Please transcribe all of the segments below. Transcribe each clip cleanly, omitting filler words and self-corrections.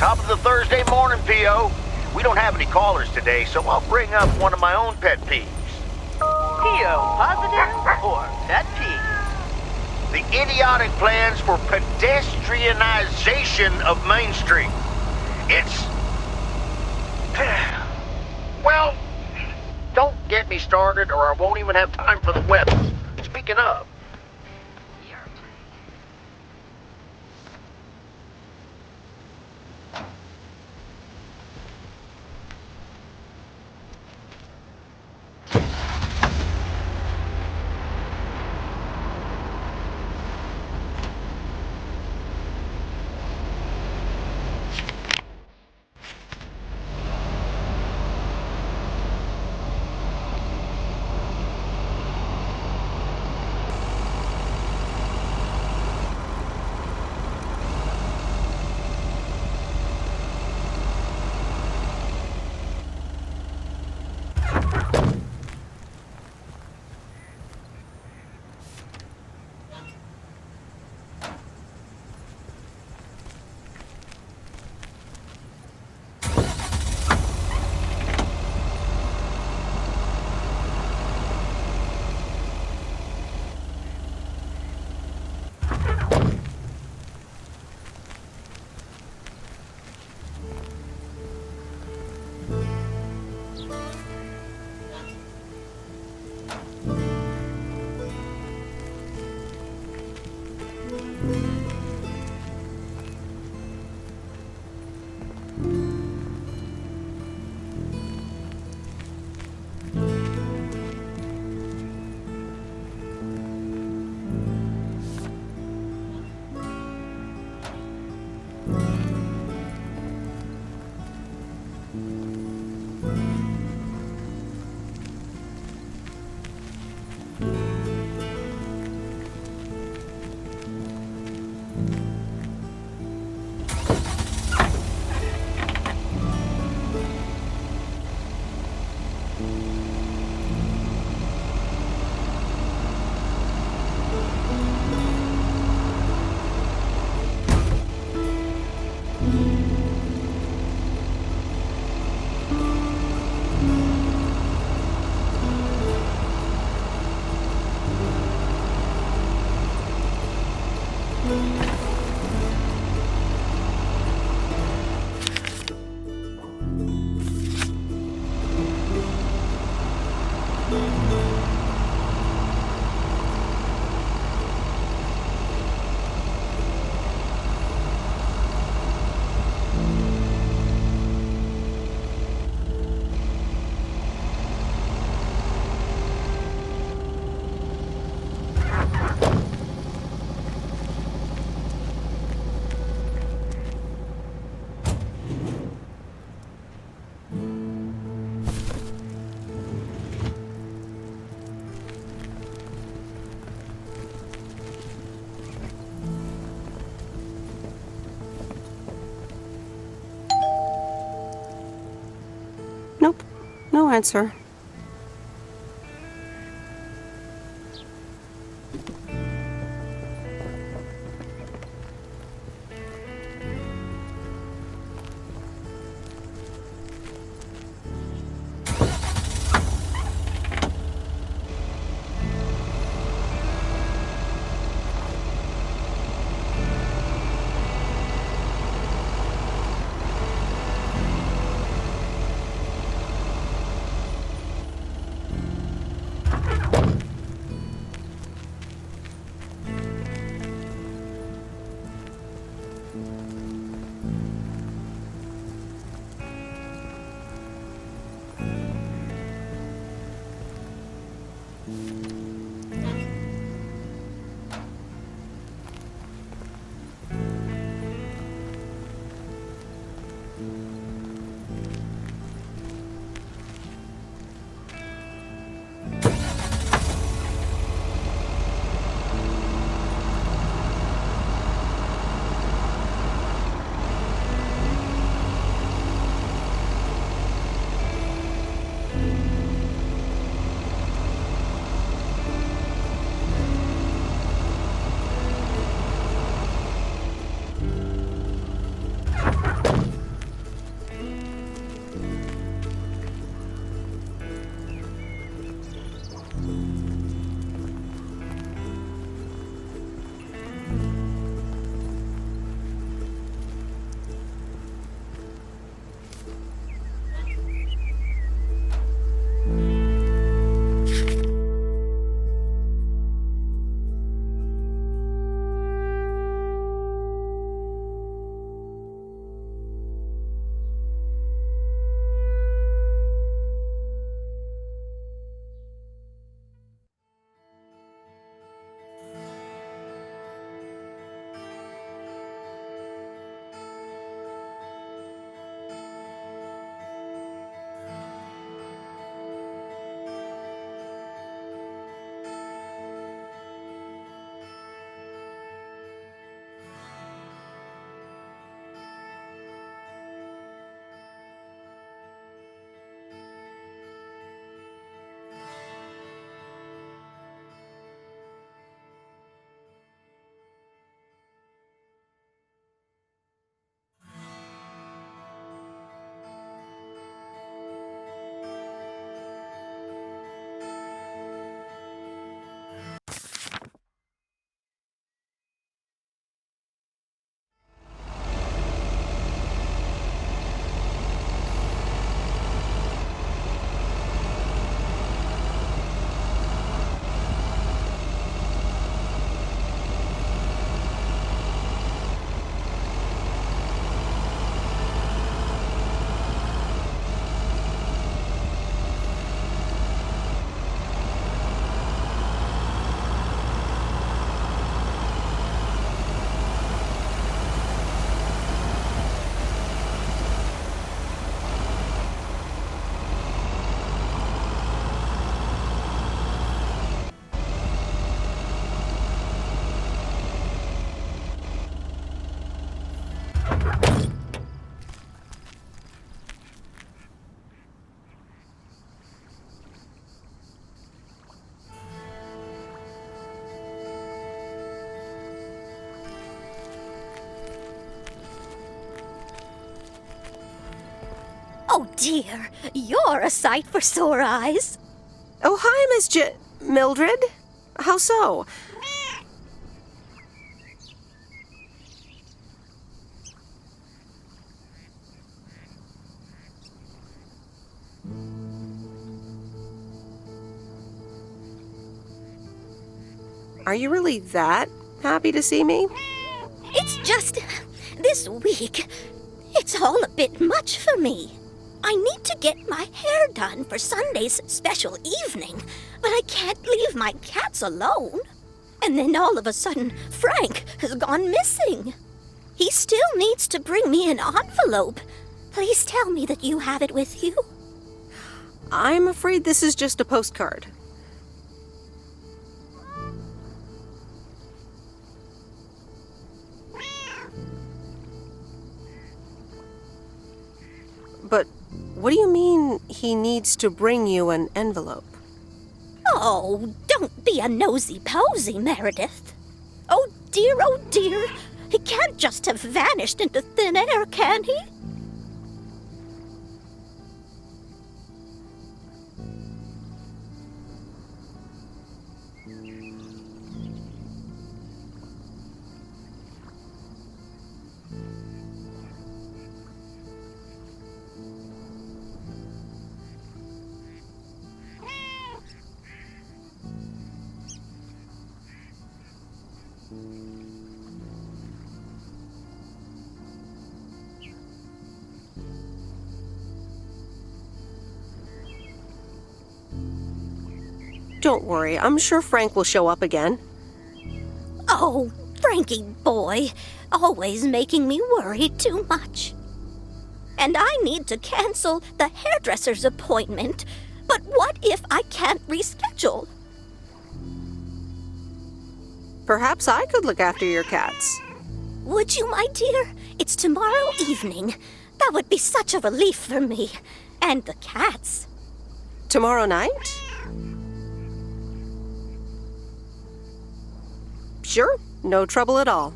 Top of the Thursday morning, P.O. We don't have any callers today, so I'll bring up one of my own pet peeves. P.O. positive or pet peeve? The idiotic plans for pedestrianization of Main Street. It's... well, don't get me started or I won't even have time for the weather. Speaking of... Nope, no answer. Oh dear, you're a sight for sore eyes. Oh, hi, Miss Mildred. How so? Are you really that happy to see me? It's just this week. It's all a bit much for me. I need to get my hair done for Sunday's special evening, but I can't leave my cats alone. And then all of a sudden, Frank has gone missing. He still needs to bring me an envelope. Please tell me that you have it with you. I'm afraid this is just a postcard. But what do you mean he needs to bring you an envelope? Oh, don't be a nosy-posy, Meredith. Oh dear, he can't just have vanished into thin air, can he? Don't worry, I'm sure Frank will show up again. Oh, Frankie boy, always making me worry too much. And I need to cancel the hairdresser's appointment. But what if I can't reschedule? Perhaps I could look after your cats. Would you, my dear? It's tomorrow evening. That would be such a relief for me. And the cats. Tomorrow night? Sure, no trouble at all.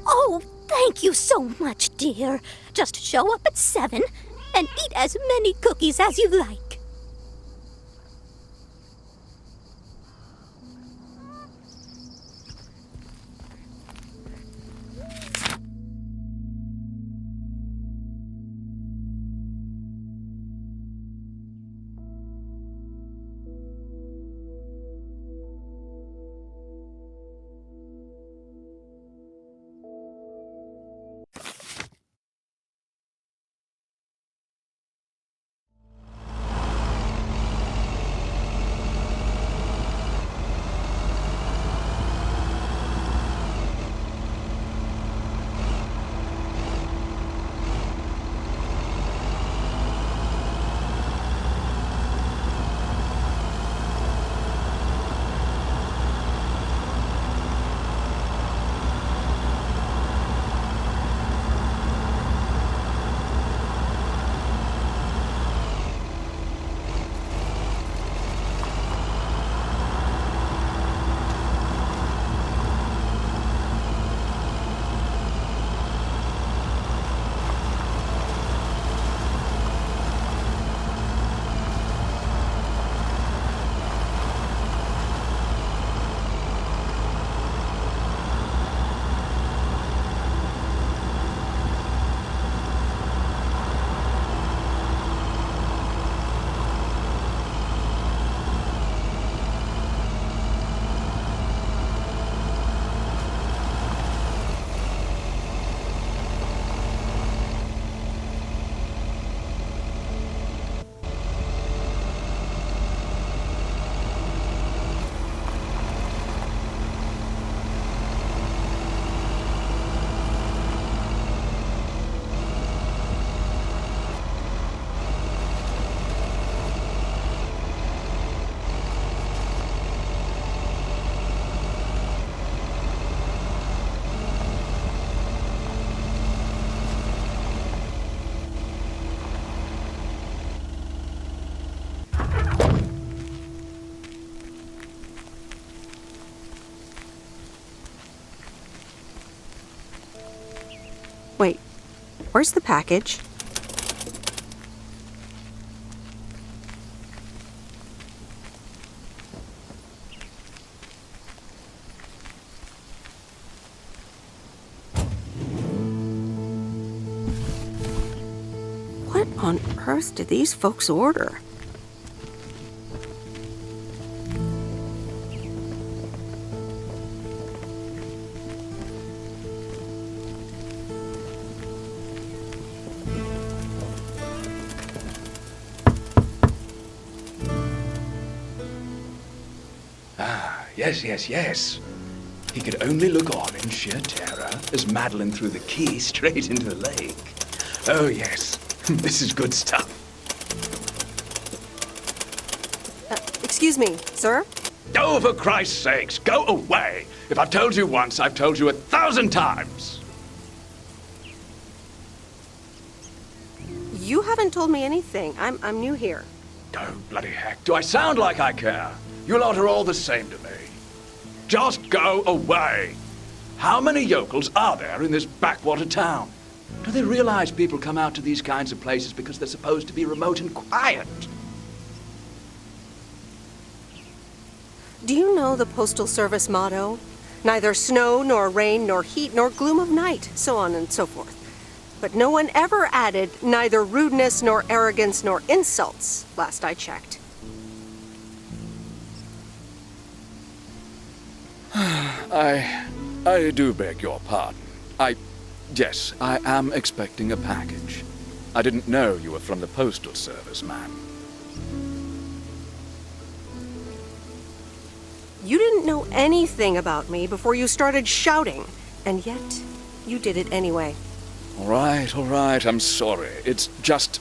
Oh, thank you so much, dear. Just show up at 7 and eat as many cookies as you like. Wait, where's the package? on earth did these folks order? Yes, yes, yes. He could only look on in sheer terror as Madeline threw the key straight into the lake. Oh, yes. This is good stuff. Excuse me, sir? Oh, for Christ's sakes, go away! If I've told you once, I've told you 1,000 times! You haven't told me anything. I'm new here. Oh, bloody heck, do I sound like I care? You lot are all the same to me. Just go away! How many yokels are there in this backwater town? Do they realize people come out to these kinds of places because they're supposed to be remote and quiet? Do you know the Postal Service motto? Neither snow, nor rain, nor heat, nor gloom of night, so on and so forth. But no one ever added neither rudeness, nor arrogance, nor insults, last I checked. I do beg your pardon. Yes, I am expecting a package. I didn't know you were from the Postal Service, ma'am. You didn't know anything about me before you started shouting, and yet you did it anyway. All right, I'm sorry. It's just...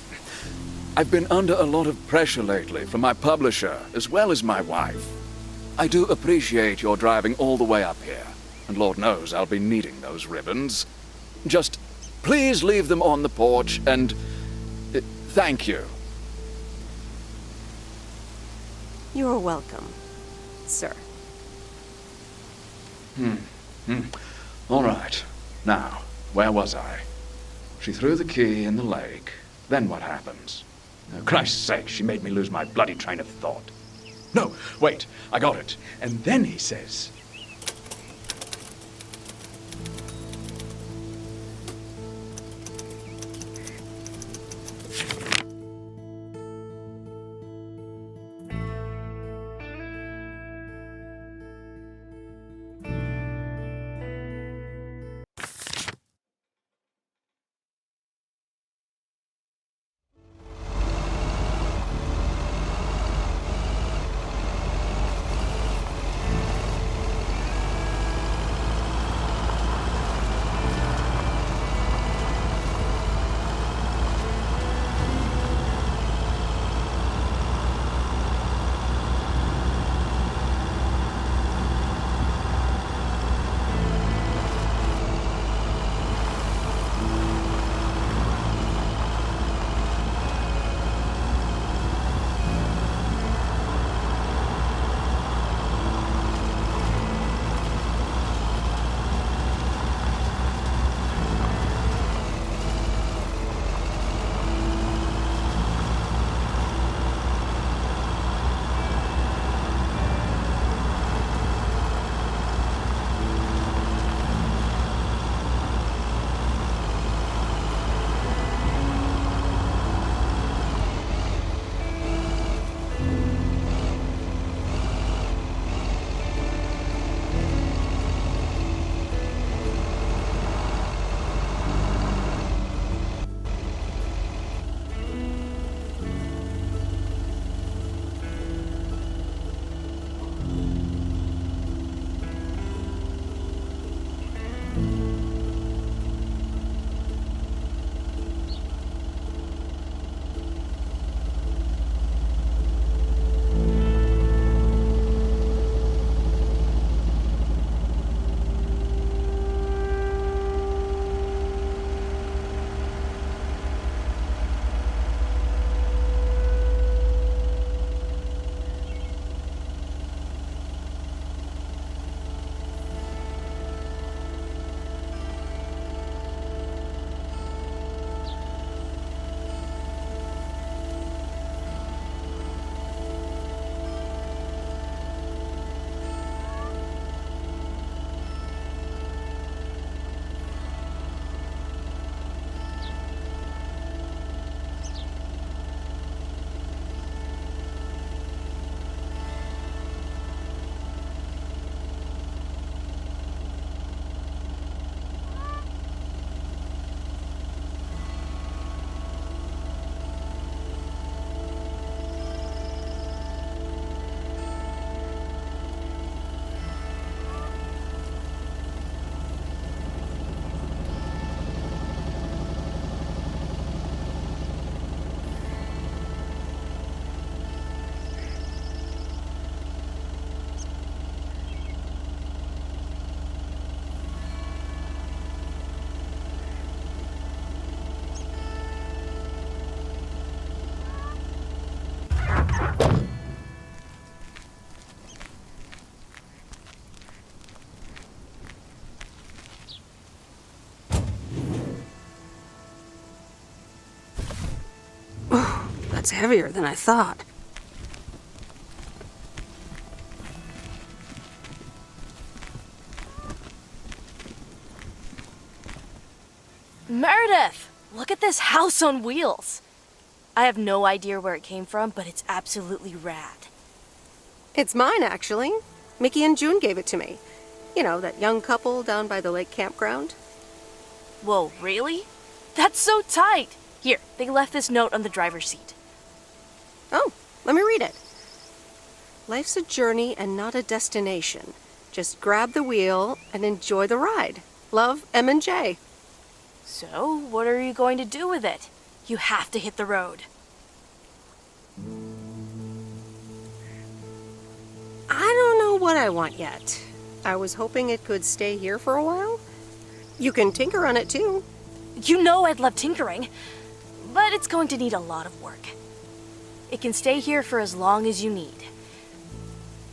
I've been under a lot of pressure lately from my publisher, as well as my wife. I do appreciate your driving all the way up here, and Lord knows I'll be needing those ribbons. Just please leave them on the porch, and thank you. You're welcome, sir. All right. Now, where was I? She threw the key in the lake. Then what happens? Oh, Christ's sake, she made me lose my bloody train of thought. No, wait, I got it. And then he says... was heavier than I thought. Meredith! Look at this house on wheels. I have no idea where it came from, but it's absolutely rad. It's mine, actually. Mickey and June gave it to me. You know, that young couple down by the lake campground. Whoa, really? That's so tight! Here, they left this note on the driver's seat. Oh, let me read it. Life's a journey and not a destination. Just grab the wheel and enjoy the ride. Love, M and J. So, what are you going to do with it? You have to hit the road. I don't know what I want yet. I was hoping it could stay here for a while. You can tinker on it too. You know I'd love tinkering, but it's going to need a lot of work. It can stay here for as long as you need.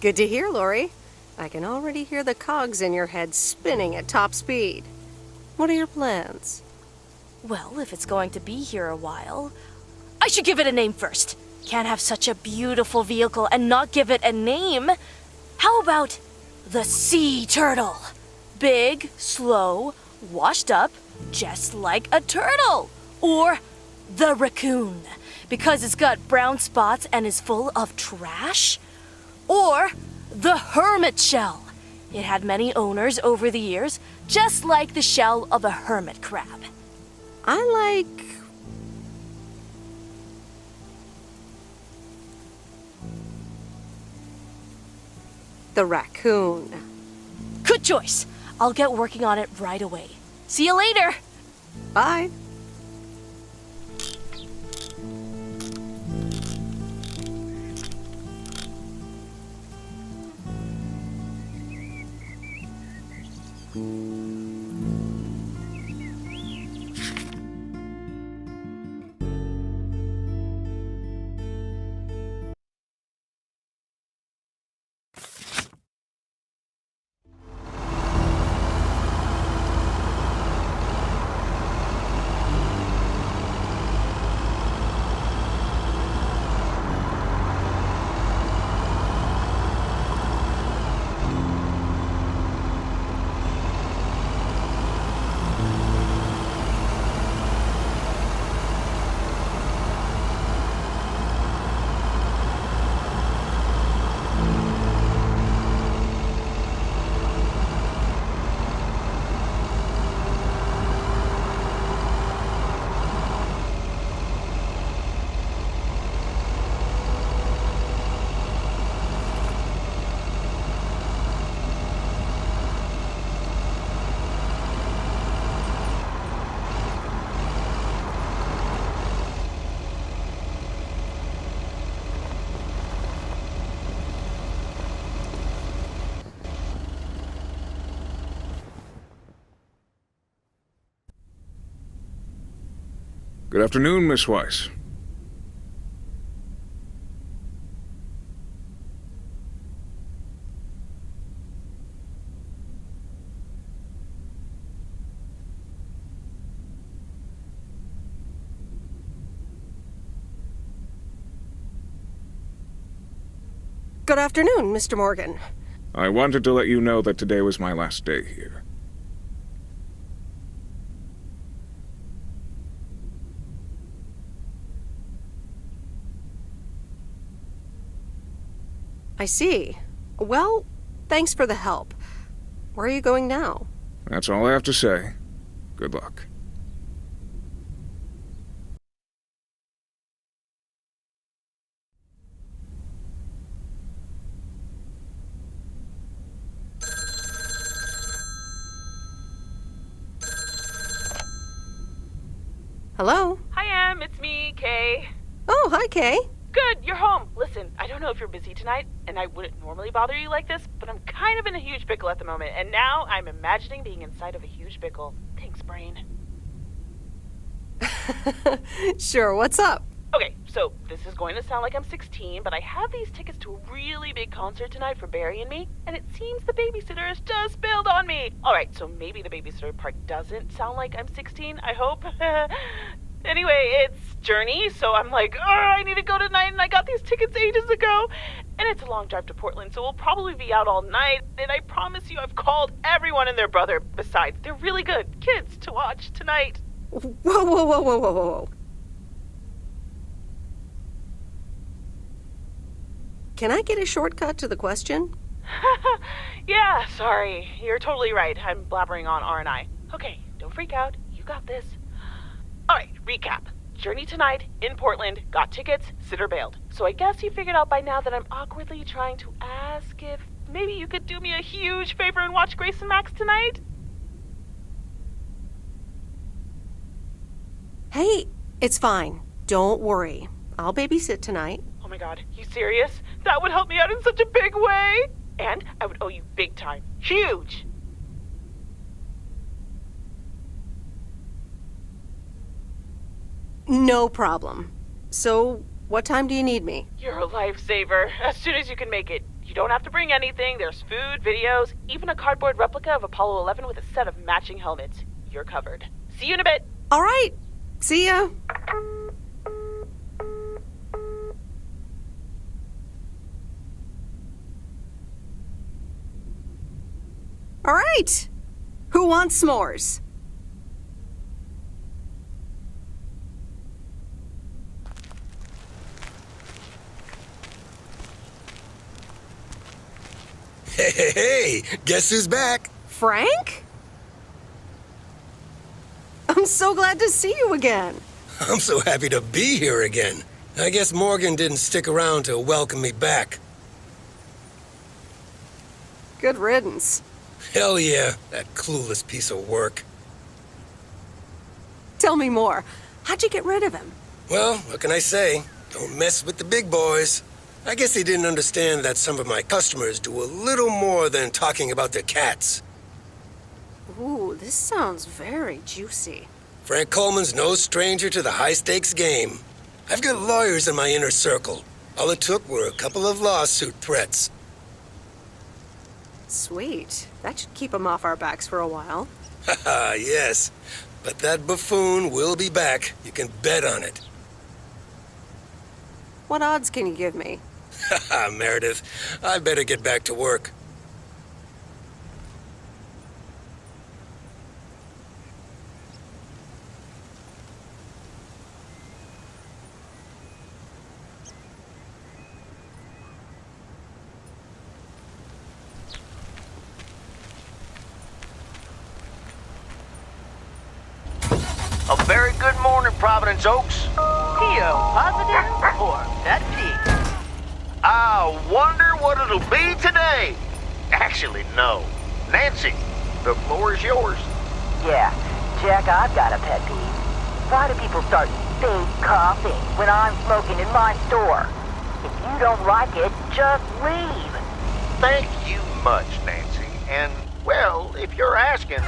Good to hear, Lori. I can already hear the cogs in your head spinning at top speed. What are your plans? Well, if it's going to be here a while, I should give it a name first. Can't have such a beautiful vehicle and not give it a name. How about the Sea Turtle? Big, slow, washed up, just like a turtle. Or the Raccoon, because it's got brown spots and is full of trash. Or the Hermit Shell. It had many owners over the years, just like the shell of a hermit crab. I like... the Raccoon. Good choice. I'll get working on it right away. See you later. Bye. Good afternoon, Miss Weiss. Good afternoon, Mr. Morgan. I wanted to let you know that today was my last day here. I see. Well, thanks for the help. Where are you going now? That's all I have to say. Good luck. Hello? Hi, Em. It's me, Kay. Oh, hi, Kay. Good, you're home. Listen, I don't know if you're busy tonight, and I wouldn't normally bother you like this, but I'm kind of in a huge pickle at the moment, and now I'm imagining being inside of a huge pickle. Thanks, brain. Sure, what's up? Okay, so this is going to sound like I'm 16, but I have these tickets to a really big concert tonight for Barry and me, and it seems the babysitter has just bailed on me. Alright, so maybe the babysitter part doesn't sound like I'm 16, I hope. Anyway, it's Journey, so I'm like, oh, I need to go tonight, and I got these tickets ages ago. And it's a long drive to Portland, so we'll probably be out all night. And I promise you, I've called everyone and their brother. Besides, they're really good kids to watch tonight. Whoa, whoa, whoa, whoa, whoa, whoa. Can I get a shortcut to the question? Yeah, sorry. You're totally right. I'm blabbering on R&I. Okay, don't freak out. You got this. Alright, recap. Journey tonight, in Portland, got tickets, sitter bailed. So I guess you figured out by now that I'm awkwardly trying to ask if maybe you could do me a huge favor and watch Grace and Max tonight? Hey, it's fine. Don't worry. I'll babysit tonight. Oh my god, you serious? That would help me out in such a big way! And I would owe you big time. Huge! No problem. So, what time do you need me? You're a lifesaver. As soon as you can make it. You don't have to bring anything. There's food, videos, even a cardboard replica of Apollo 11 with a set of matching helmets. You're covered. See you in a bit. All right. See ya. All right. Who wants s'mores? Hey, guess who's back? Frank? I'm so glad to see you again. I'm so happy to be here again. I guess Morgan didn't stick around to welcome me back. Good riddance. Hell yeah, that clueless piece of work. Tell me more. How'd you get rid of him? Well, what can I say? Don't mess with the big boys. I guess he didn't understand that some of my customers do a little more than talking about their cats. Ooh, this sounds very juicy. Frank Coleman's no stranger to the high-stakes game. I've got lawyers in my inner circle. All it took were a couple of lawsuit threats. Sweet. That should keep him off our backs for a while. Haha, yes. But that buffoon will be back. You can bet on it. What odds can you give me? Haha, Meredith. I better get back to work. A very good morning, Providence Oaks. PO positive or pet peeve? I wonder what it'll be today. Actually, no. Nancy, the floor is yours. Yeah, Jack, I've got a pet peeve. Why do people start fake coughing when I'm smoking in my store? If you don't like it, just leave. Thank you much, Nancy. And, well, if you're asking...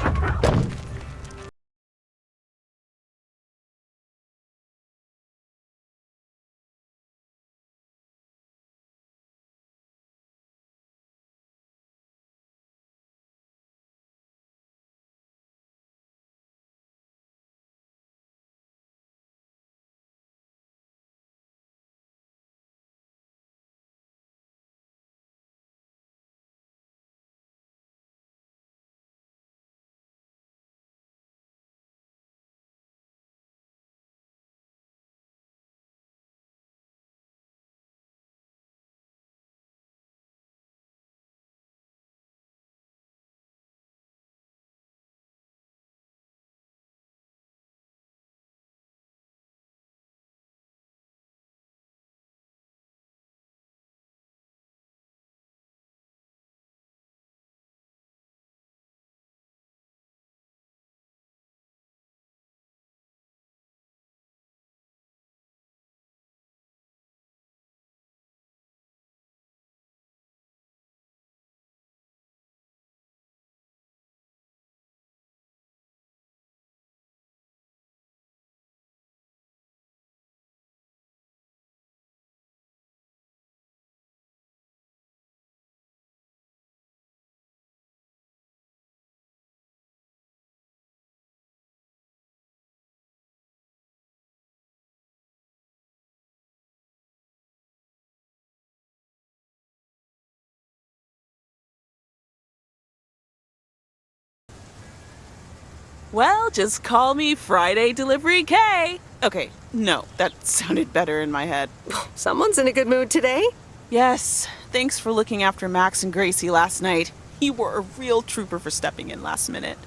Well, just call me Friday Delivery K. Okay, no, that sounded better in my head. Someone's in a good mood today. Yes, thanks for looking after Max and Gracie last night. You were a real trooper for stepping in last minute.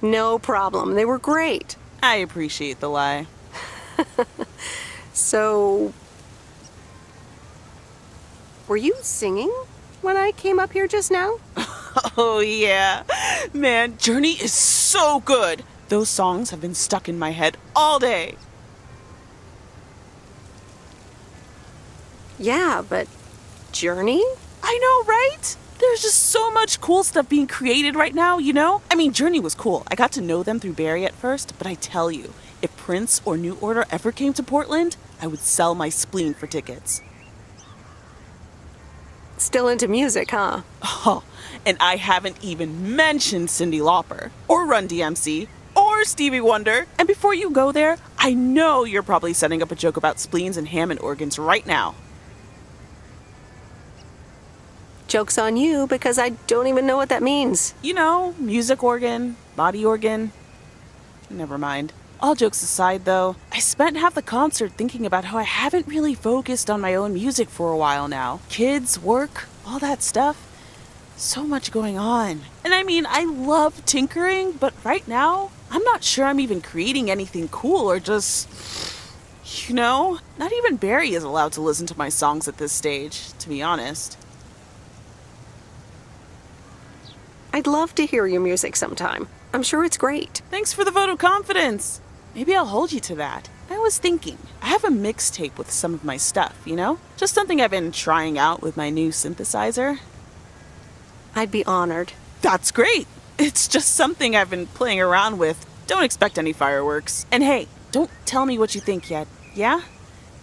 No problem. They were great. I appreciate the lie. So, were you singing when I came up here just now? Oh, yeah. Man, Journey is so good. Those songs have been stuck in my head all day. Yeah, but Journey? I know, right? There's just so much cool stuff being created right now, you know? I mean, Journey was cool. I got to know them through Barry at first, but I tell you, if Prince or New Order ever came to Portland, I would sell my spleen for tickets. Still into music, huh? Oh, and I haven't even mentioned Cyndi Lauper, or Run DMC, or Stevie Wonder. And before you go there, I know you're probably setting up a joke about spleens and Hammond organs right now. Joke's on you, because I don't even know what that means. You know, music organ, body organ. Never mind. All jokes aside, though, I spent half the concert thinking about how I haven't really focused on my own music for a while now. Kids, work, all that stuff. So much going on. And I mean, I love tinkering, but right now, I'm not sure I'm even creating anything cool or just... You know, not even Barry is allowed to listen to my songs at this stage, to be honest. I'd love to hear your music sometime. I'm sure it's great. Thanks for the vote of confidence. Maybe I'll hold you to that. I was thinking, I have a mixtape with some of my stuff, you know? Just something I've been trying out with my new synthesizer. I'd be honored. That's great. It's just something I've been playing around with. Don't expect any fireworks. And hey, don't tell me what you think yet, yeah?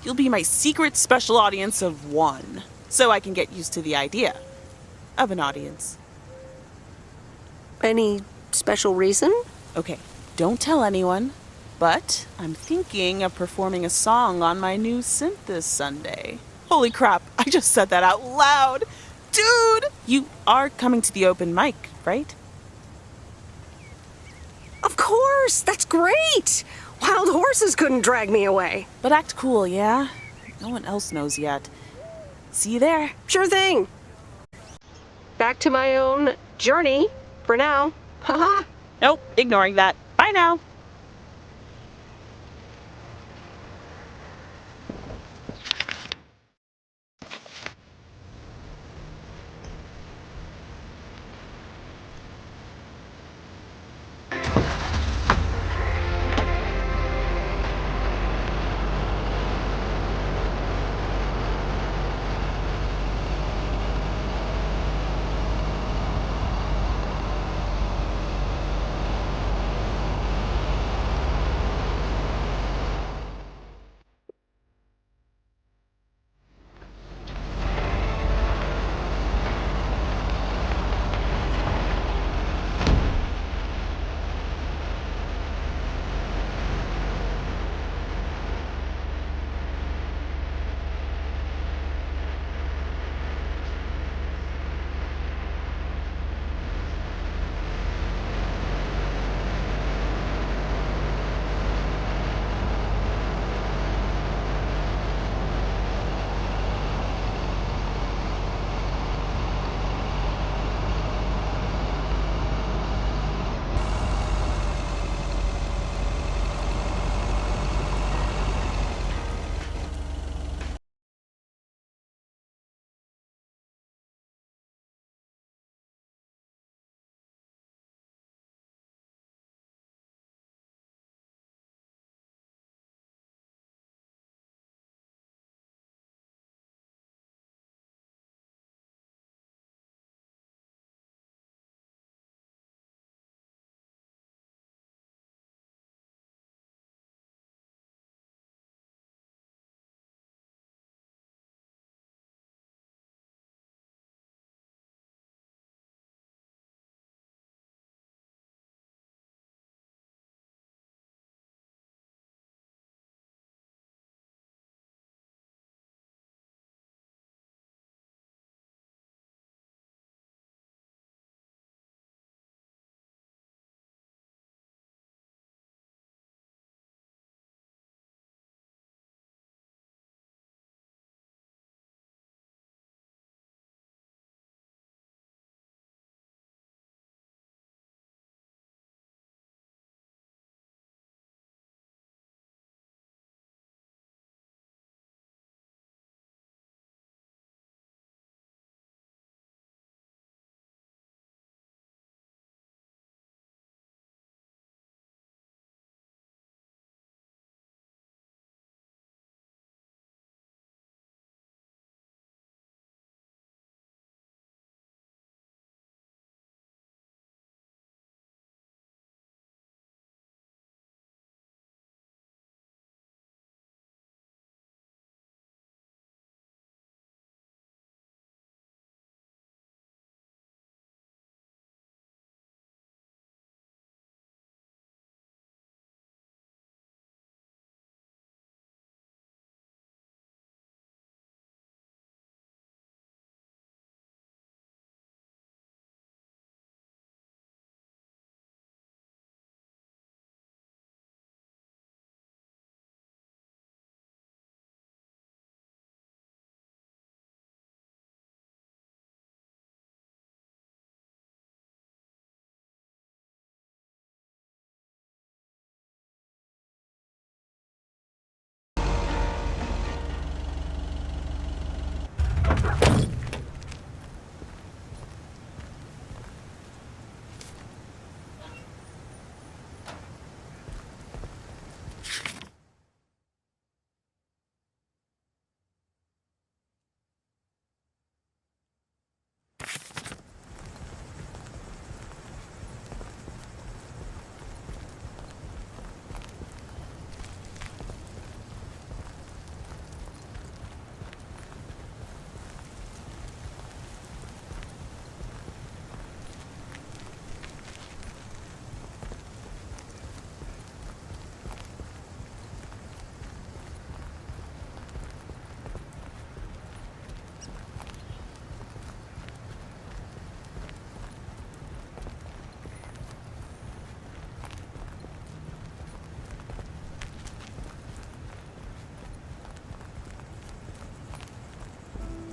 You'll be my secret special audience of one, so I can get used to the idea of an audience. Any special reason? Okay, don't tell anyone, but I'm thinking of performing a song on my new synth this Sunday. Holy crap, I just said that out loud! Dude! You are coming to the open mic, right? Of course! That's great! Wild horses couldn't drag me away. But act cool, yeah? No one else knows yet. See you there. Sure thing. Back to my own journey for now. Haha. Nope, ignoring that. Bye now.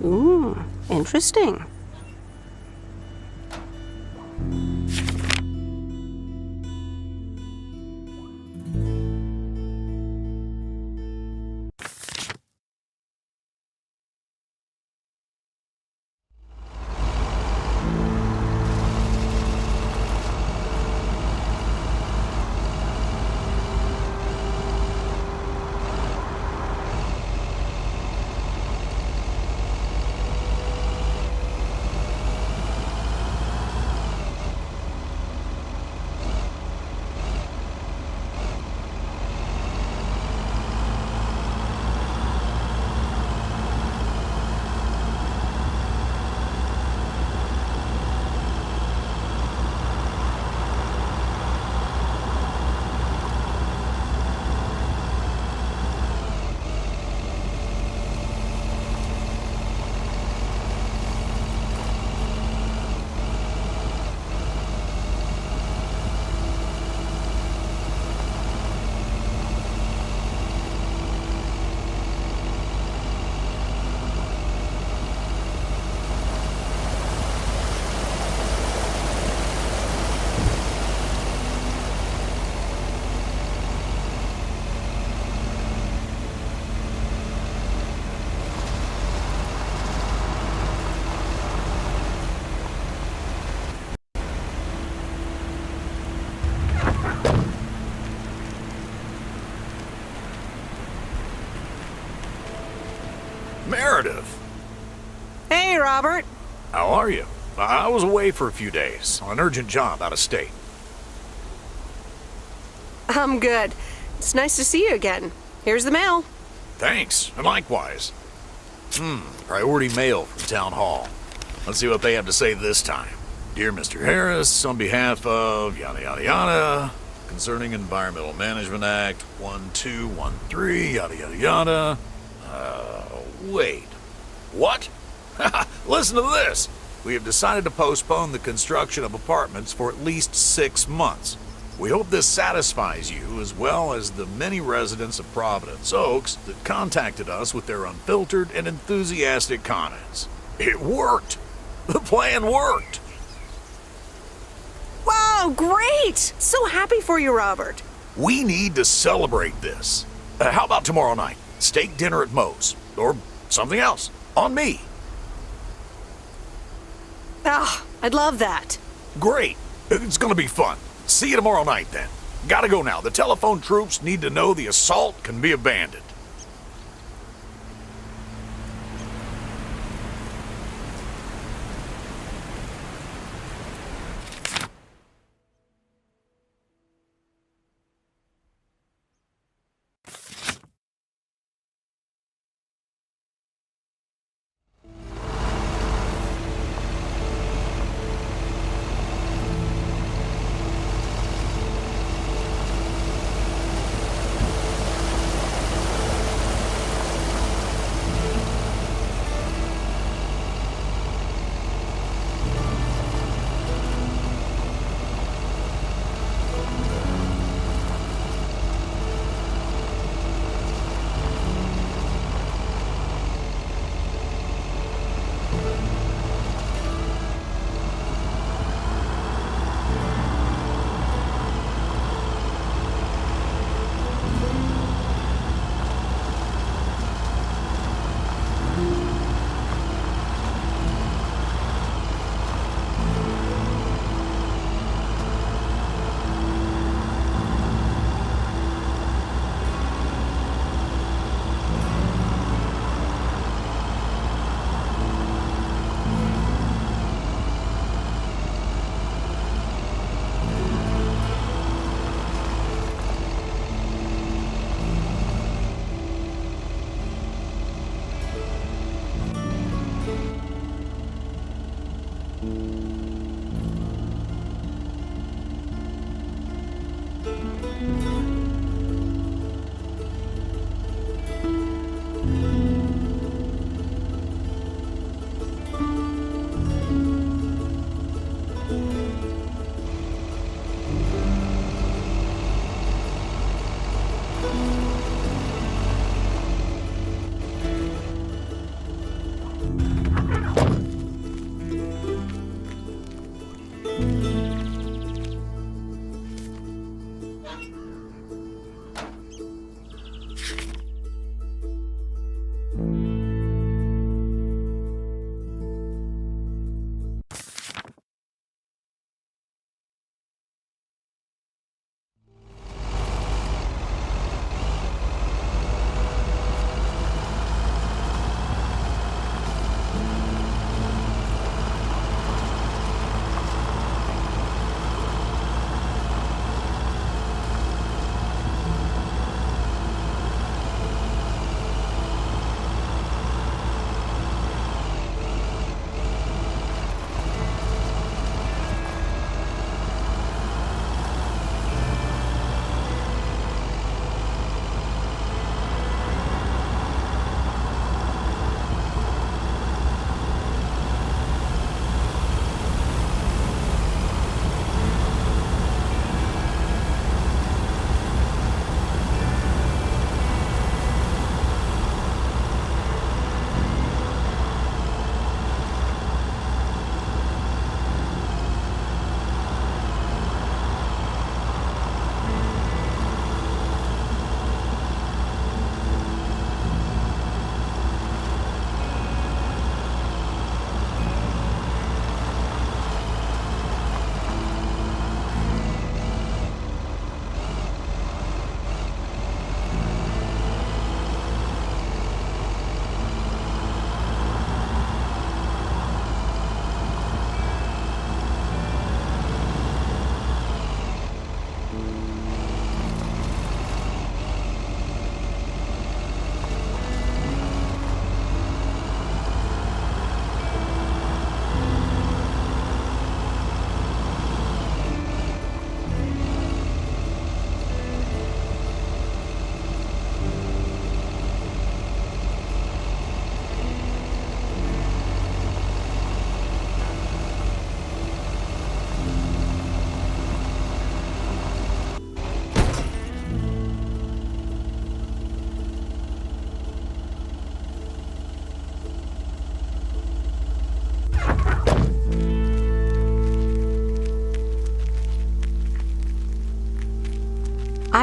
Ooh, interesting. Meredith! Hey, Robert. How are you? I was away for a few days on an urgent job out of state. I'm good. It's nice to see you again. Here's the mail. Thanks, and likewise. Priority mail from Town Hall. Let's see what they have to say this time. Dear Mr. Harris, on behalf of yada yada yada, concerning Environmental Management Act 1213, yada yada yada. Wait. What? Listen to this. We have decided to postpone the construction of apartments for at least 6 months. We hope this satisfies you as well as the many residents of Providence Oaks that contacted us with their unfiltered and enthusiastic comments. It worked. The plan worked. Wow, great! So happy for you, Robert. We need to celebrate this. How about tomorrow night? Steak dinner at Moe's. Or something else. On me. Ah, I'd love that. Great. It's gonna be fun. See you tomorrow night, then. Gotta go now. The telephone troops need to know the assault can be abandoned.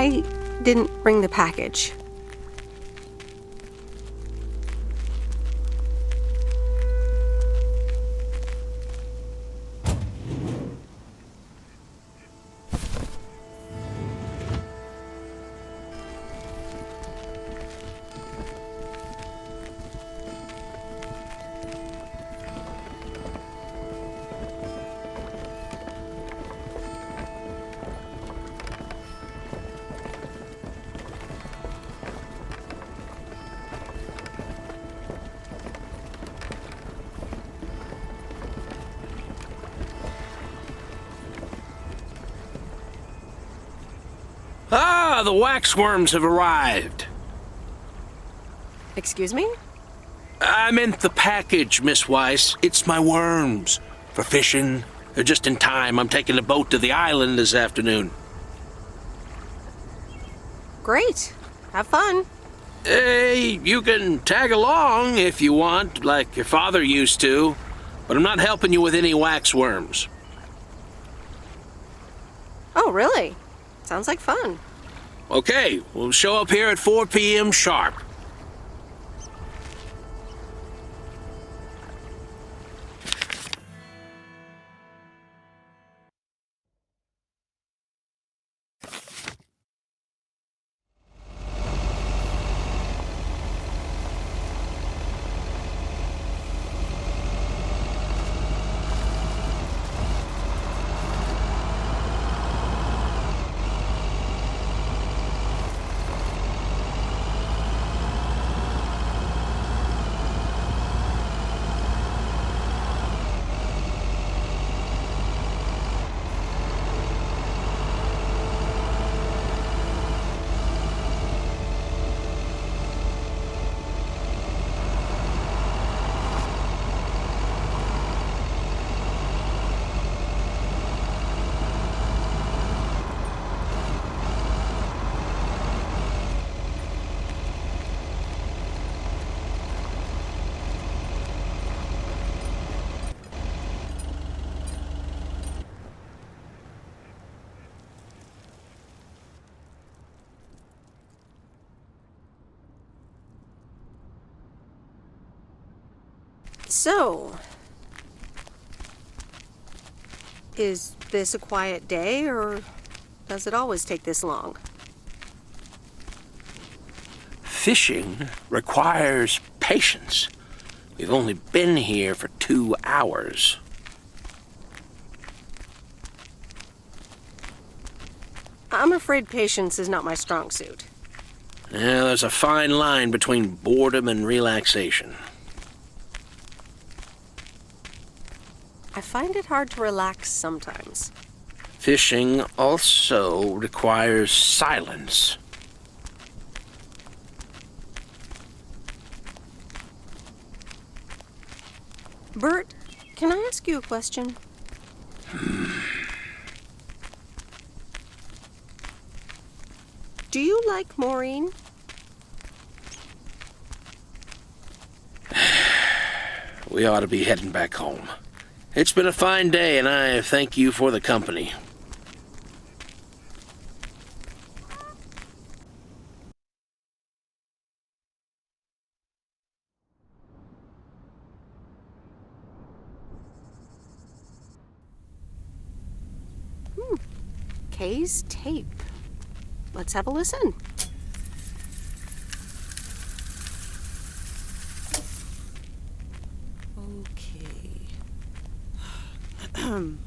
I didn't bring the package. Ah, the waxworms have arrived. Excuse me? I meant the package, Miss Weiss. It's my worms. For fishing. They're just in time. I'm taking a boat to the island this afternoon. Great. Have fun. Hey, you can tag along if you want, like your father used to. But I'm not helping you with any waxworms. Oh, really? Sounds like fun. Okay, we'll show up here at 4 p.m. sharp. So, is this a quiet day, or does it always take this long? Fishing requires patience. We've only been here for 2 hours. I'm afraid patience is not my strong suit. Yeah, there's a fine line between boredom and relaxation. I find it hard to relax sometimes. Fishing also requires silence. Bert, can I ask you a question? Do you like Maureen? We ought to be heading back home. It's been a fine day, and I thank you for the company. Kay's tape. Let's have a listen.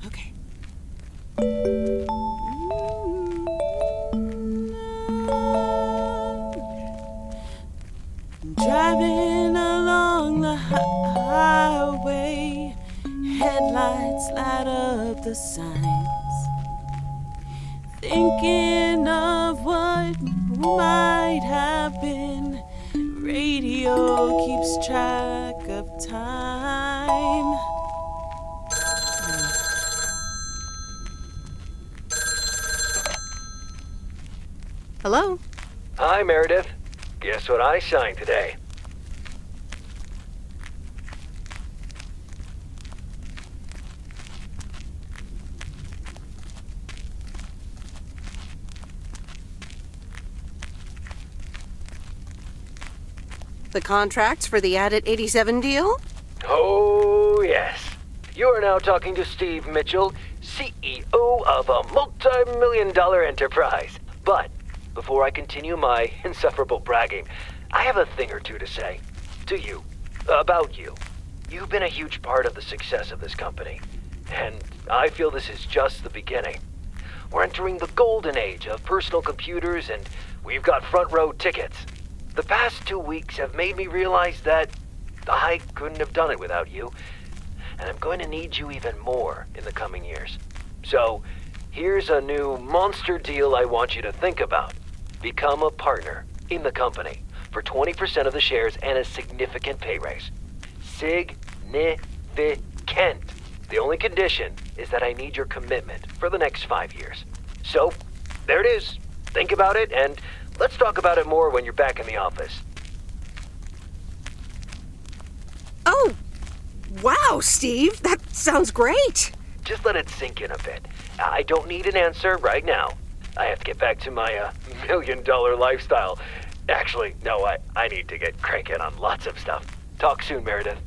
Okay. Driving along the highway, headlights light up the signs, thinking of what might have been. Radio keeps track of time. Hello? Hi, Meredith. Guess what I signed today? The contracts for the Addit 87 deal? Oh, yes. You are now talking to Steve Mitchell, CEO of a multi-million-dollar enterprise. But before I continue my insufferable bragging, I have a thing or two to say. To you. About you. You've been a huge part of the success of this company. And I feel this is just the beginning. We're entering the golden age of personal computers, and we've got front row tickets. The past 2 weeks have made me realize that I couldn't have done it without you. And I'm going to need you even more in the coming years. So, here's a new monster deal I want you to think about. Become a partner in the company for 20% of the shares and a significant pay raise. Significant. The only condition is that I need your commitment for the next 5 years. So, there it is. Think about it, and let's talk about it more when you're back in the office. Oh, wow, Steve. That sounds great. Just let it sink in a bit. I don't need an answer right now. I have to get back to my million-dollar lifestyle. Actually, no, I need to get cranking on lots of stuff. Talk soon, Meredith.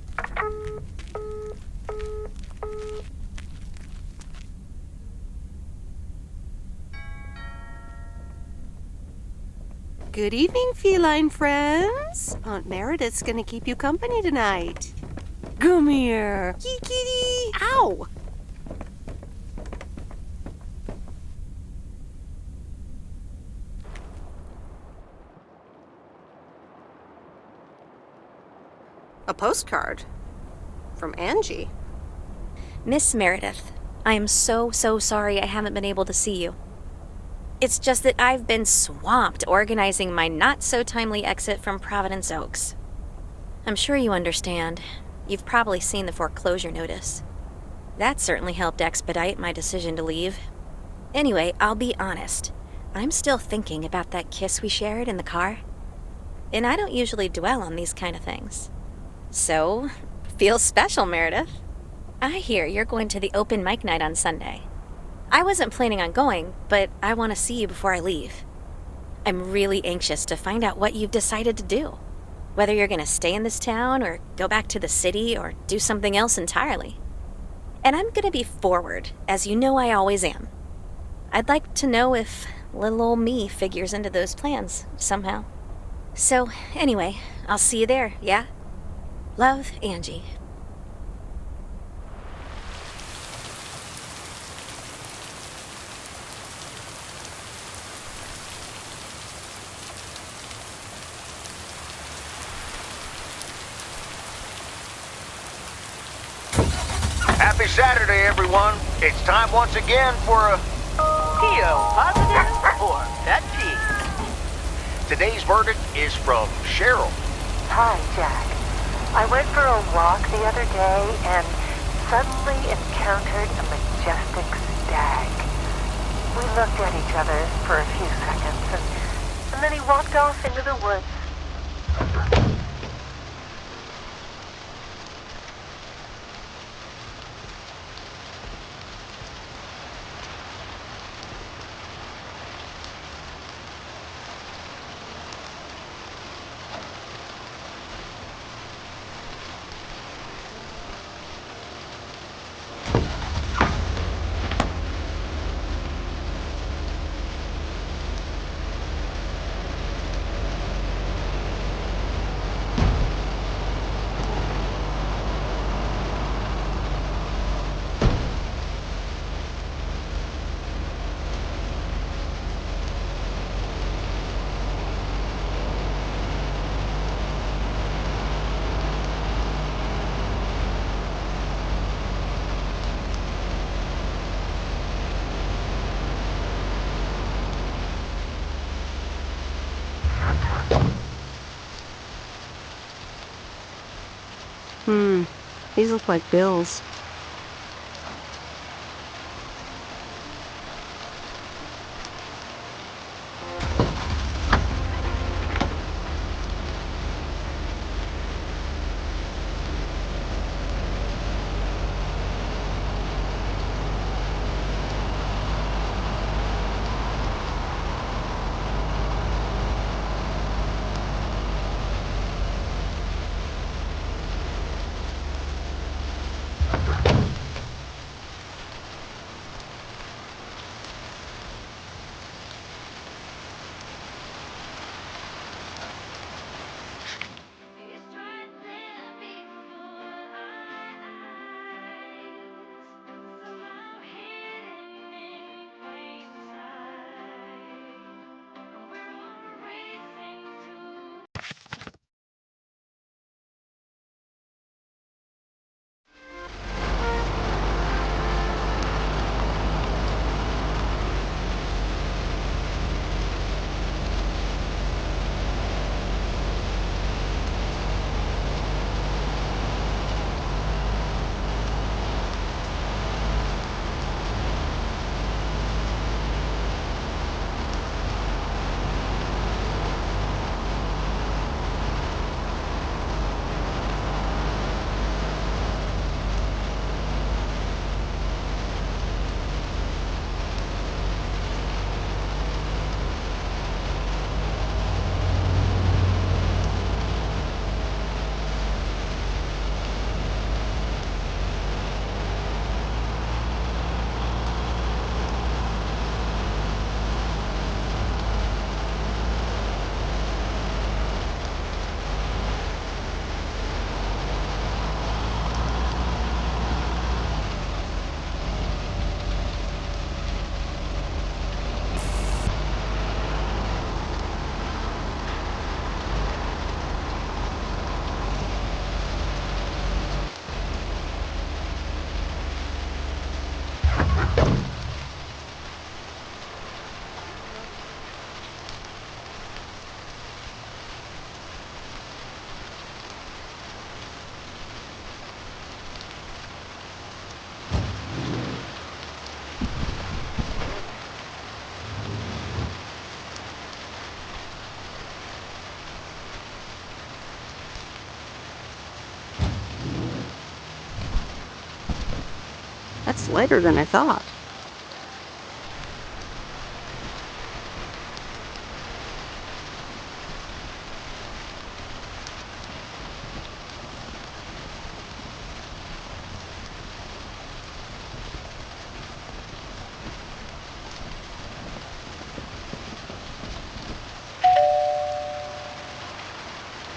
Good evening, feline friends. Aunt Meredith's gonna keep you company tonight. Come here. Kitty. Ow! A postcard from Angie. Miss Meredith, I am so sorry I haven't been able to see you. It's just that I've been swamped organizing my not-so-timely exit from Providence Oaks. I'm sure you understand. You've probably seen the foreclosure notice. That certainly helped expedite my decision to leave. Anyway, I'll be honest. I'm still thinking about that kiss we shared in the car. And I don't usually dwell on these kind of things. So, feels special, Meredith. I hear you're going to the open mic night on Sunday. I wasn't planning on going, but I want to see you before I leave. I'm really anxious to find out what you've decided to do. Whether you're going to stay in this town, or go back to the city, or do something else entirely. And I'm going to be forward, as you know I always am. I'd like to know if little old me figures into those plans, somehow. So, anyway, I'll see you there, yeah? Love, Angie. Happy Saturday, everyone. It's time once again for a PO positive or pet peeve? Today's verdict is from Cheryl. Hi, Jack. I went for a walk the other day and suddenly encountered a majestic stag. We looked at each other for a few seconds, and then he walked off into the woods. These look like bills. That's later than I thought.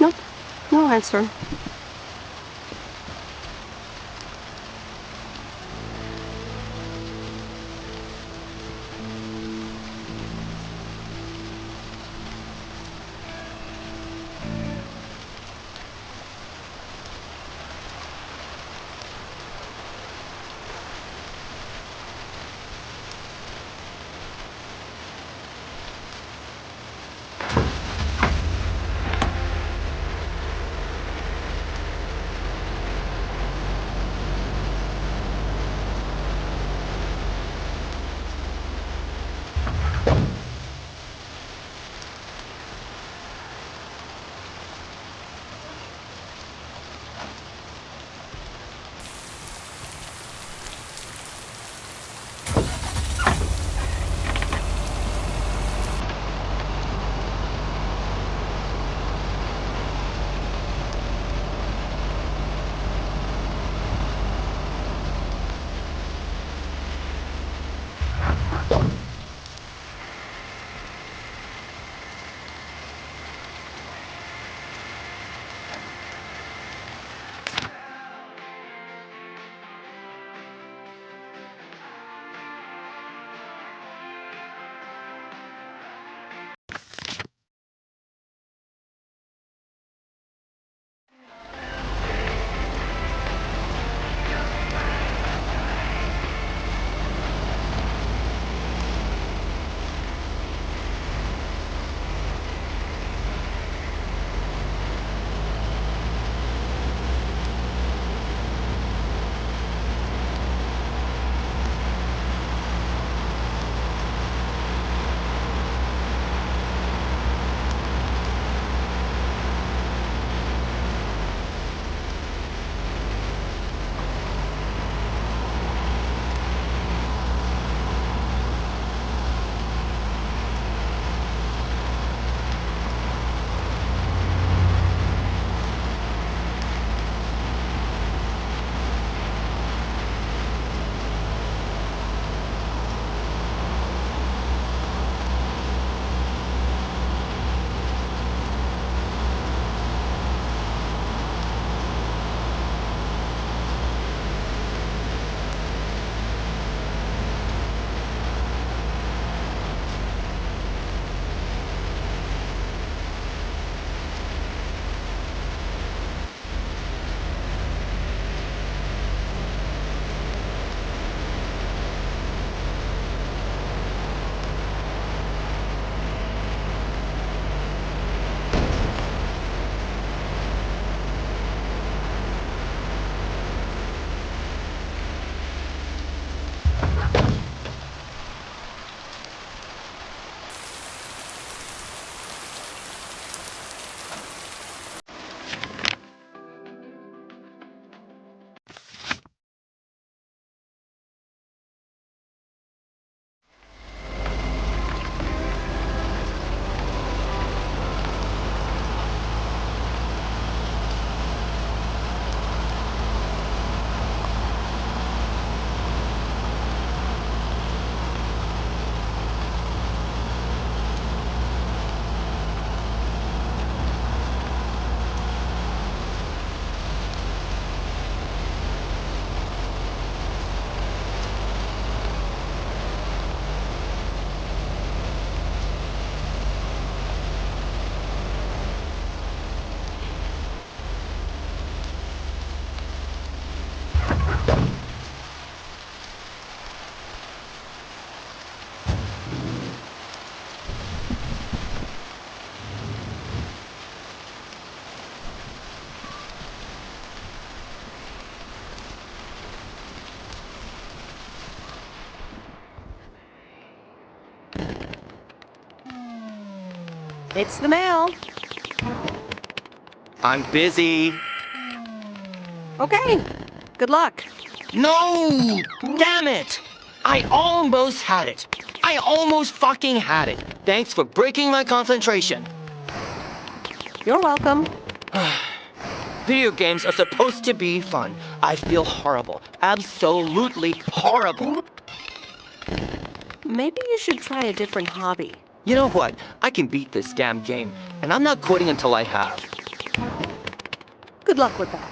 Nope, no answer. It's the mail. I'm busy. Okay, Good luck. No! Damn it! I almost had it. I almost fucking had it. Thanks for breaking my concentration. You're welcome. Video games are supposed to be fun. I feel horrible. Absolutely horrible. Maybe you should try a different hobby. You know what? I can beat this damn game, and I'm not quitting until I have. Good luck with that.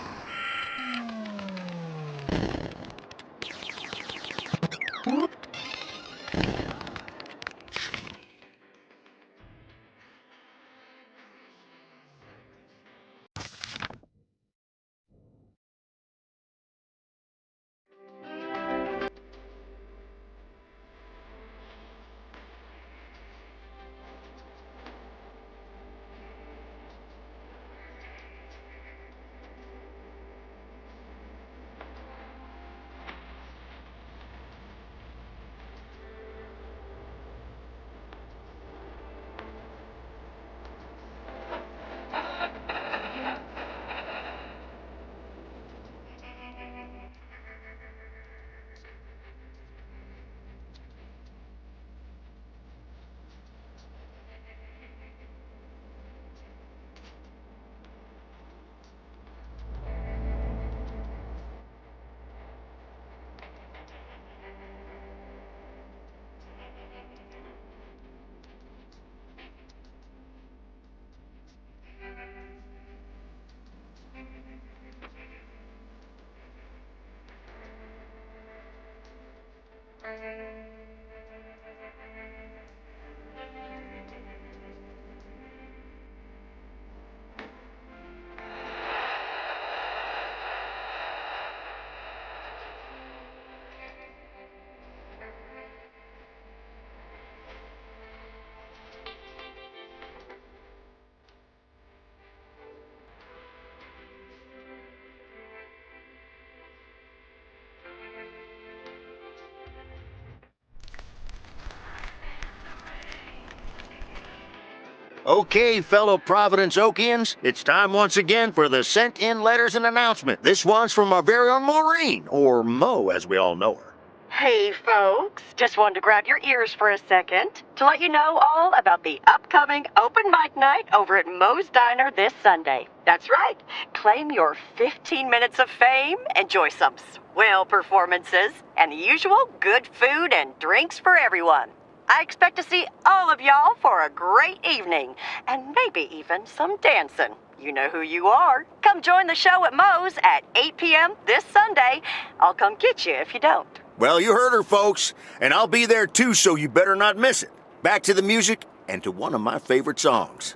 Okay, fellow Providence Okians, it's time once again for the sent-in letters and announcement. This one's from our very own Maureen, or Mo as we all know her. Hey, folks. Just wanted to grab your ears for a second to let you know all about the upcoming open mic night over at Moe's Diner this Sunday. That's right. Claim your 15 minutes of fame, enjoy some swell performances, and the usual good food and drinks for everyone. I expect to see all of y'all for a great evening, and maybe even some dancing. You know who you are. Come join the show at Moe's at 8 p.m. this Sunday. I'll come get you if you don't. Well, you heard her, folks, and I'll be there too, so you better not miss it. Back to the music and to one of my favorite songs.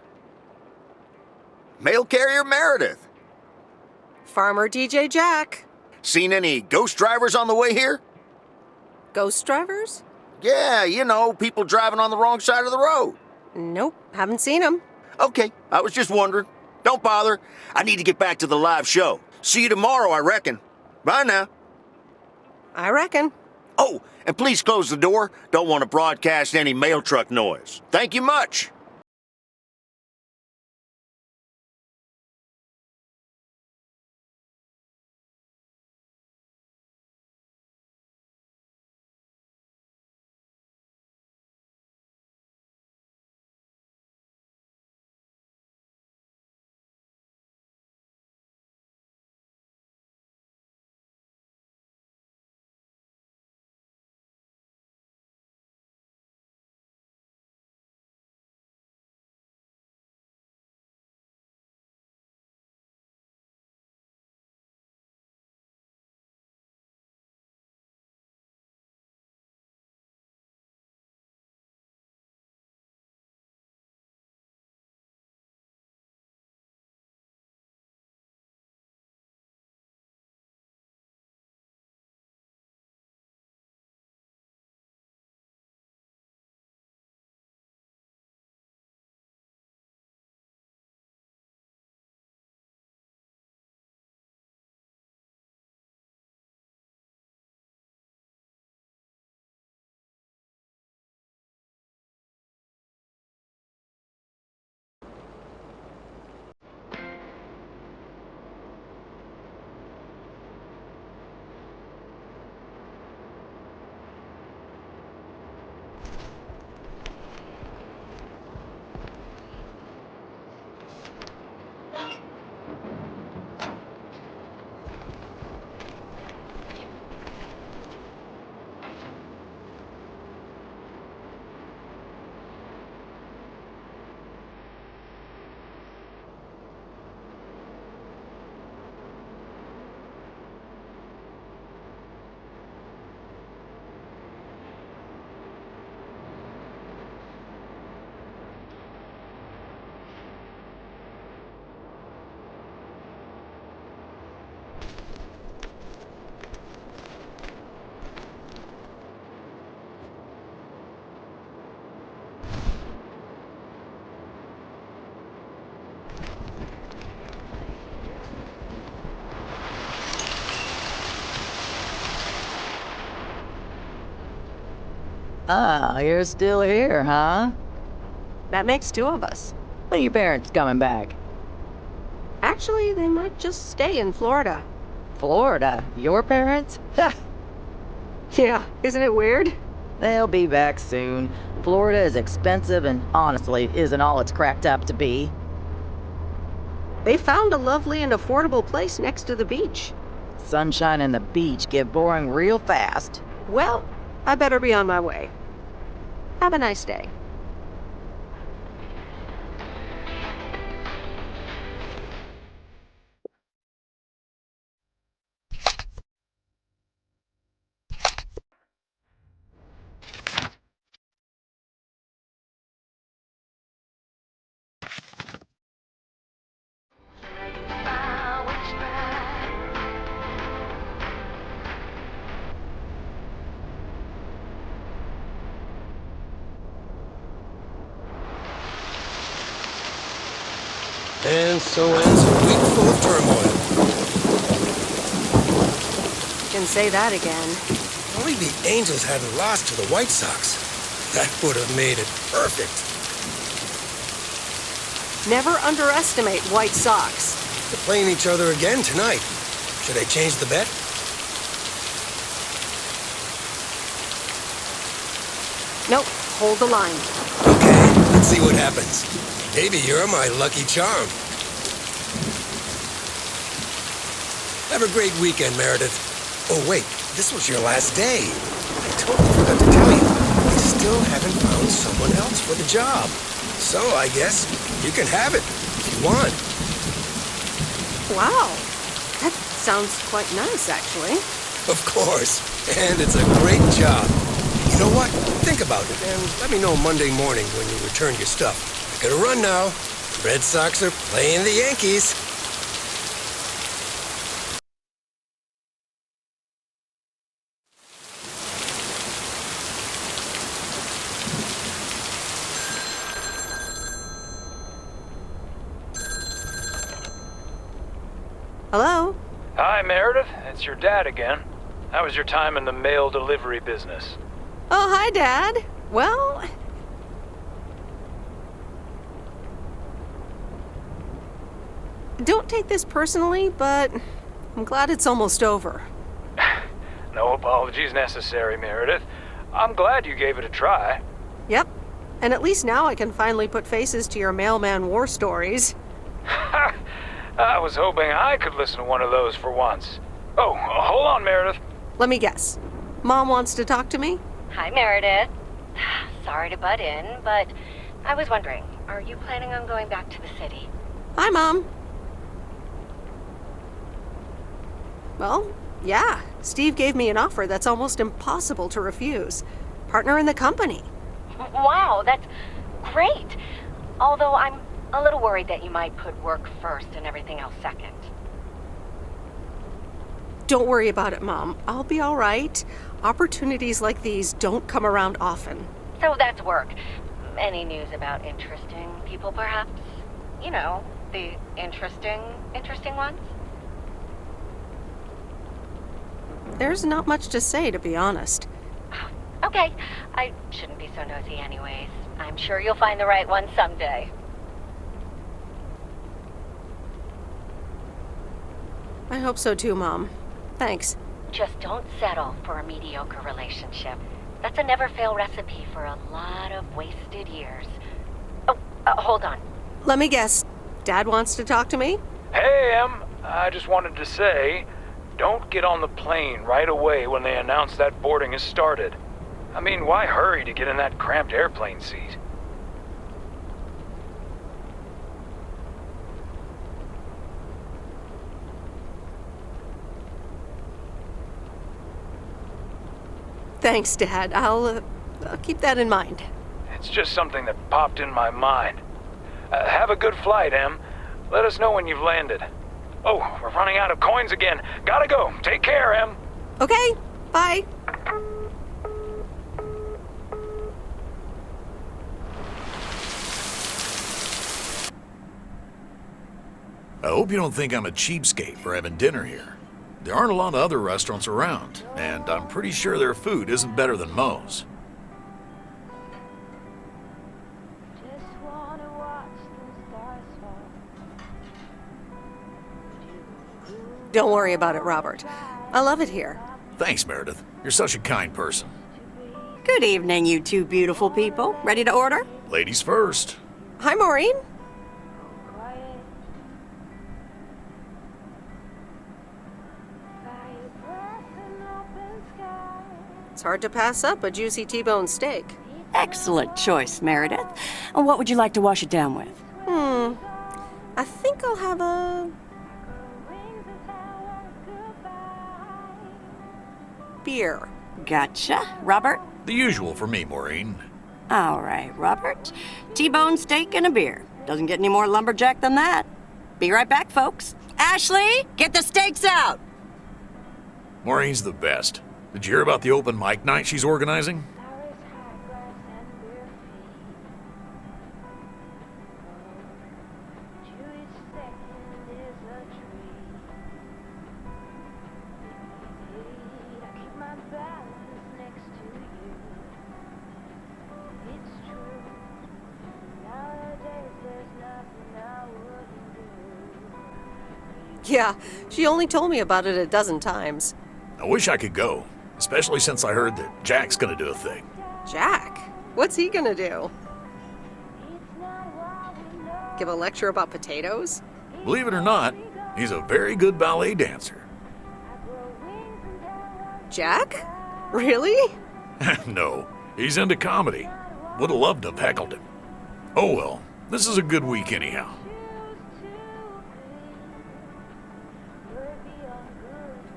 Mail Carrier Meredith. Farmer DJ Jack. Seen any ghost drivers on the way here? Ghost drivers? Yeah, you know, people driving on the wrong side of the road. Nope, haven't seen them. Okay, I was just wondering. Don't bother. I need to get back to the live show. See you tomorrow, I reckon. Bye now. I reckon. Oh, and please close the door. Don't want to broadcast any mail truck noise. Thank you much. Ah, you're still here, huh? That makes two of us. When are your parents coming back? Actually, they might just stay in Florida. Florida? Your parents? Yeah, isn't it weird? They'll be back soon. Florida is expensive and honestly isn't all it's cracked up to be. They found a lovely and affordable place next to the beach. Sunshine and the beach get boring real fast. Well, I better be on my way. Have a nice day. And so ends a week full of turmoil. Can say that again. Only the Angels hadn't lost to the White Sox. That would have made it perfect. Never underestimate White Sox. They're playing each other again tonight. Should I change the bet? Nope, hold the line. Okay, let's see what happens. Maybe you're my lucky charm. Have a great weekend, Meredith. Oh, wait, this was your last day. I totally forgot to tell you. I still haven't found someone else for the job. So I guess you can have it if you want. Wow, that sounds quite nice, actually. Of course, and it's a great job. You know what? Think about it and let me know Monday morning when you return your stuff. I gotta run now. The Red Sox are playing the Yankees. Hello? Hi, Meredith. It's your dad again. How was your time in the mail delivery business? Oh, hi, Dad. Well... Don't take this personally, but I'm glad it's almost over. No apologies necessary, Meredith. I'm glad you gave it a try. Yep. And at least now I can finally put faces to your mailman war stories. I was hoping I could listen to one of those for once. Oh, hold on, Meredith. Let me guess. Mom wants to talk to me? Hi, Meredith. Sorry to butt in, but I was wondering, are you planning on going back to the city? Hi, Mom. Well, yeah. Steve gave me an offer that's almost impossible to refuse. Partner in the company. Wow, that's great. Although I'm a little worried that you might put work first and everything else second. Don't worry about it, Mom. I'll be all right. Opportunities like these don't come around often. So that's work. Any news about interesting people, perhaps? You know, the interesting ones? There's not much to say, to be honest. Okay, I shouldn't be so nosy anyways. I'm sure you'll find the right one someday. I hope so too, Mom. Thanks. Just don't settle for a mediocre relationship. That's a never-fail recipe for a lot of wasted years. Oh, hold on. Let me guess. Dad wants to talk to me? Hey, Em. I just wanted to say, don't get on the plane right away when they announce that boarding has started. I mean, why hurry to get in that cramped airplane seat? Thanks, Dad. I'll keep that in mind. It's just something that popped in my mind. Have a good flight, Em. Let us know when you've landed. Oh, we're running out of coins again. Gotta go. Take care, Em. Okay, bye. I hope you don't think I'm a cheapskate for having dinner here. There aren't a lot of other restaurants around, and I'm pretty sure their food isn't better than Moe's. Don't worry about it, Robert. I love it here. Thanks, Meredith. You're such a kind person. Good evening, you two beautiful people. Ready to order? Ladies first. Hi, Maureen. It's hard to pass up a juicy T-bone steak. Excellent choice, Meredith. And what would you like to wash it down with? I think I'll have a... beer. Gotcha. Robert? The usual for me, Maureen. All right, Robert. T-bone steak and a beer. Doesn't get any more lumberjack than that. Be right back, folks. Ashley, get the steaks out! Maureen's the best. Did you hear about the open mic night she's organizing? Yeah, she only told me about it a dozen times. I wish I could go, especially since I heard that Jack's gonna do a thing. Jack? What's he gonna do? Give a lecture about potatoes? Believe it or not, he's a very good ballet dancer. Jack? Really? No, he's into comedy. Would have loved to have heckled him. Oh well, this is a good week anyhow.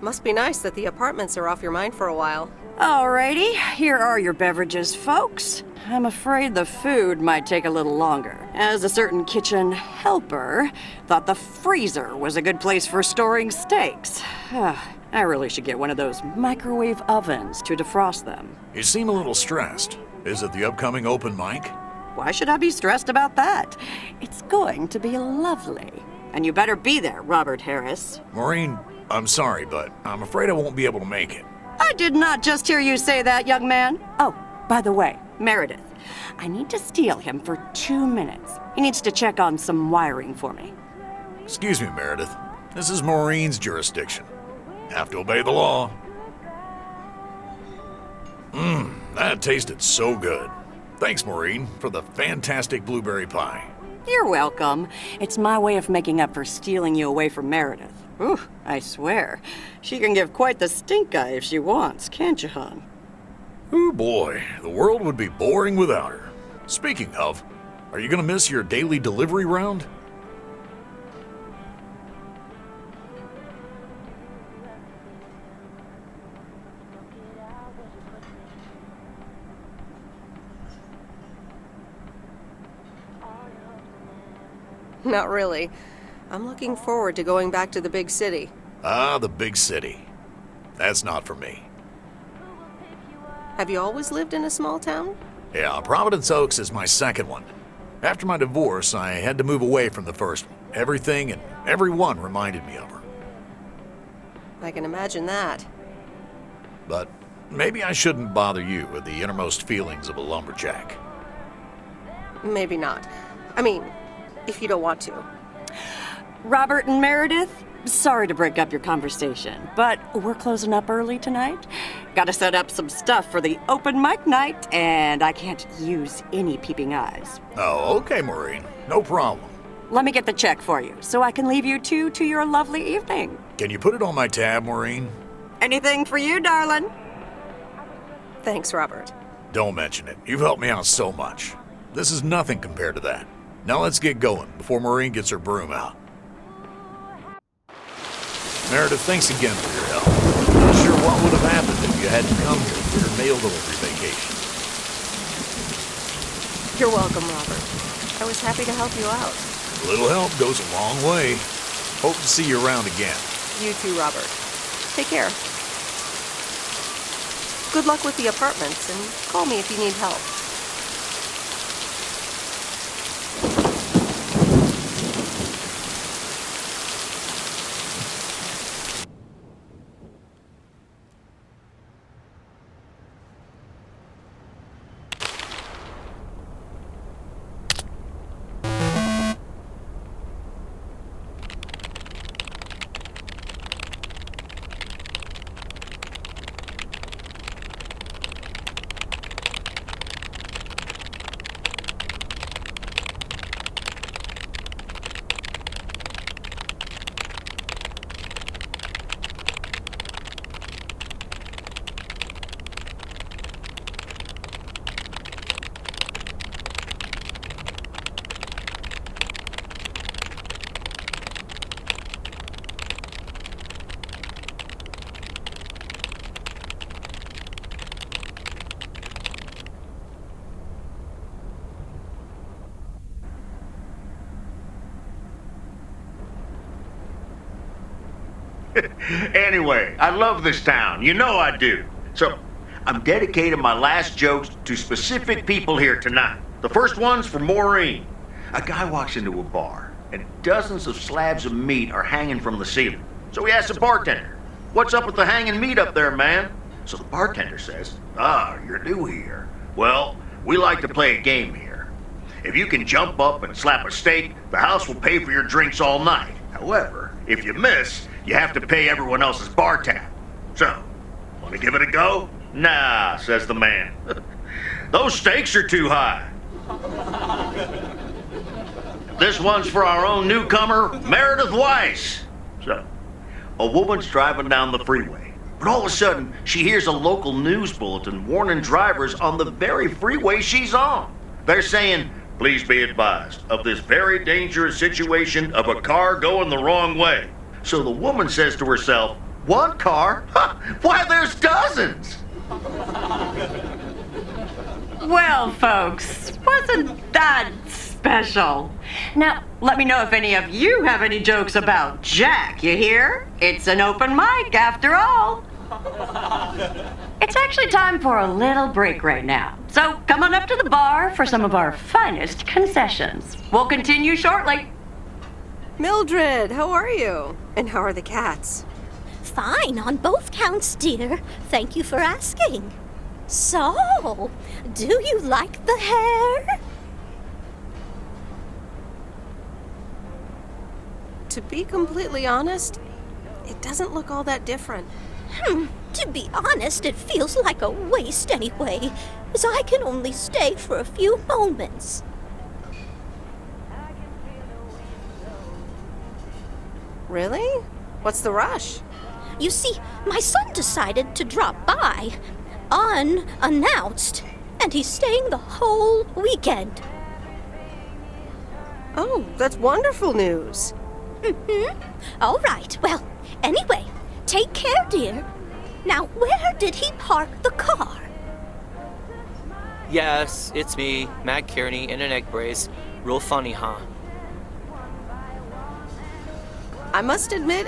Must be nice that the apartments are off your mind for a while. Alrighty, here are your beverages, folks. I'm afraid the food might take a little longer, as a certain kitchen helper thought the freezer was a good place for storing steaks. I really should get one of those microwave ovens to defrost them. You seem a little stressed. Is it the upcoming open mic? Why should I be stressed about that? It's going to be lovely. And you better be there, Robert Harris. Maureen, I'm sorry, but I'm afraid I won't be able to make it. I did not just hear you say that, young man. Oh, by the way, Meredith, I need to steal him for 2 minutes. He needs to check on some wiring for me. Excuse me, Meredith. This is Maureen's jurisdiction. Have to obey the law. That tasted so good. Thanks, Maureen, for the fantastic blueberry pie. You're welcome. It's my way of making up for stealing you away from Meredith. Ooh, I swear. She can give quite the stink eye if she wants, can't you, hon? Oh boy, the world would be boring without her. Speaking of, are you gonna miss your daily delivery round? Not really. I'm looking forward to going back to the big city. Ah, the big city. That's not for me. Have you always lived in a small town? Yeah, Providence Oaks is my second one. After my divorce, I had to move away from the first one. Everything and everyone reminded me of her. I can imagine that. But maybe I shouldn't bother you with the innermost feelings of a lumberjack. Maybe not. I mean, if you don't want to. Robert and Meredith, sorry to break up your conversation, but we're closing up early tonight. Gotta set up some stuff for the open mic night, and I can't use any peeping eyes. Oh, okay, Maureen. No problem. Let me get the check for you, so I can leave you two to your lovely evening. Can you put it on my tab, Maureen? Anything for you, darling. Thanks, Robert. Don't mention it. You've helped me out so much. This is nothing compared to that. Now let's get going before Maureen gets her broom out. Meredith, thanks again for your help. Not sure what would have happened if you hadn't come here for your mail delivery vacation. You're welcome, Robert. I was happy to help you out. A little help goes a long way. Hope to see you around again. You too, Robert. Take care. Good luck with the apartments, and call me if you need help. Anyway, I love this town. You know I do. So, I'm dedicating my last jokes to specific people here tonight. The first one's for Maureen. A guy walks into a bar, and dozens of slabs of meat are hanging from the ceiling. So he asks the bartender, "What's up with the hanging meat up there, man?" So the bartender says, "Ah, you're new here. Well, we like to play a game here. If you can jump up and slap a steak, the house will pay for your drinks all night. However, if you miss, you have to pay everyone else's bar tab. So, want to give it a go?" "Nah," says the man. "Those stakes are too high." This one's for our own newcomer, Meredith Weiss. So, a woman's driving down the freeway, but all of a sudden, she hears a local news bulletin warning drivers on the very freeway she's on. They're saying, "Please be advised of this very dangerous situation of a car going the wrong way." So the woman says to herself, "One car? Why, there's dozens!" Well, folks, wasn't that special? Now, let me know if any of you have any jokes about Jack, you hear? It's an open mic after all. It's actually time for a little break right now. So come on up to the bar for some of our finest concessions. We'll continue shortly. Mildred, how are you? And how are the cats? Fine on both counts, dear. Thank you for asking. So, do you like the hair? To be completely honest, it doesn't look all that different. To be honest, it feels like a waste anyway, as I can only stay for a few moments. Really? What's the rush? You see, my son decided to drop by, unannounced, and he's staying the whole weekend. Oh, that's wonderful news. All right, well, anyway, take care, dear. Now, where did he park the car? Yes, it's me, Matt Kearney, in an egg brace. Real funny, huh? I must admit,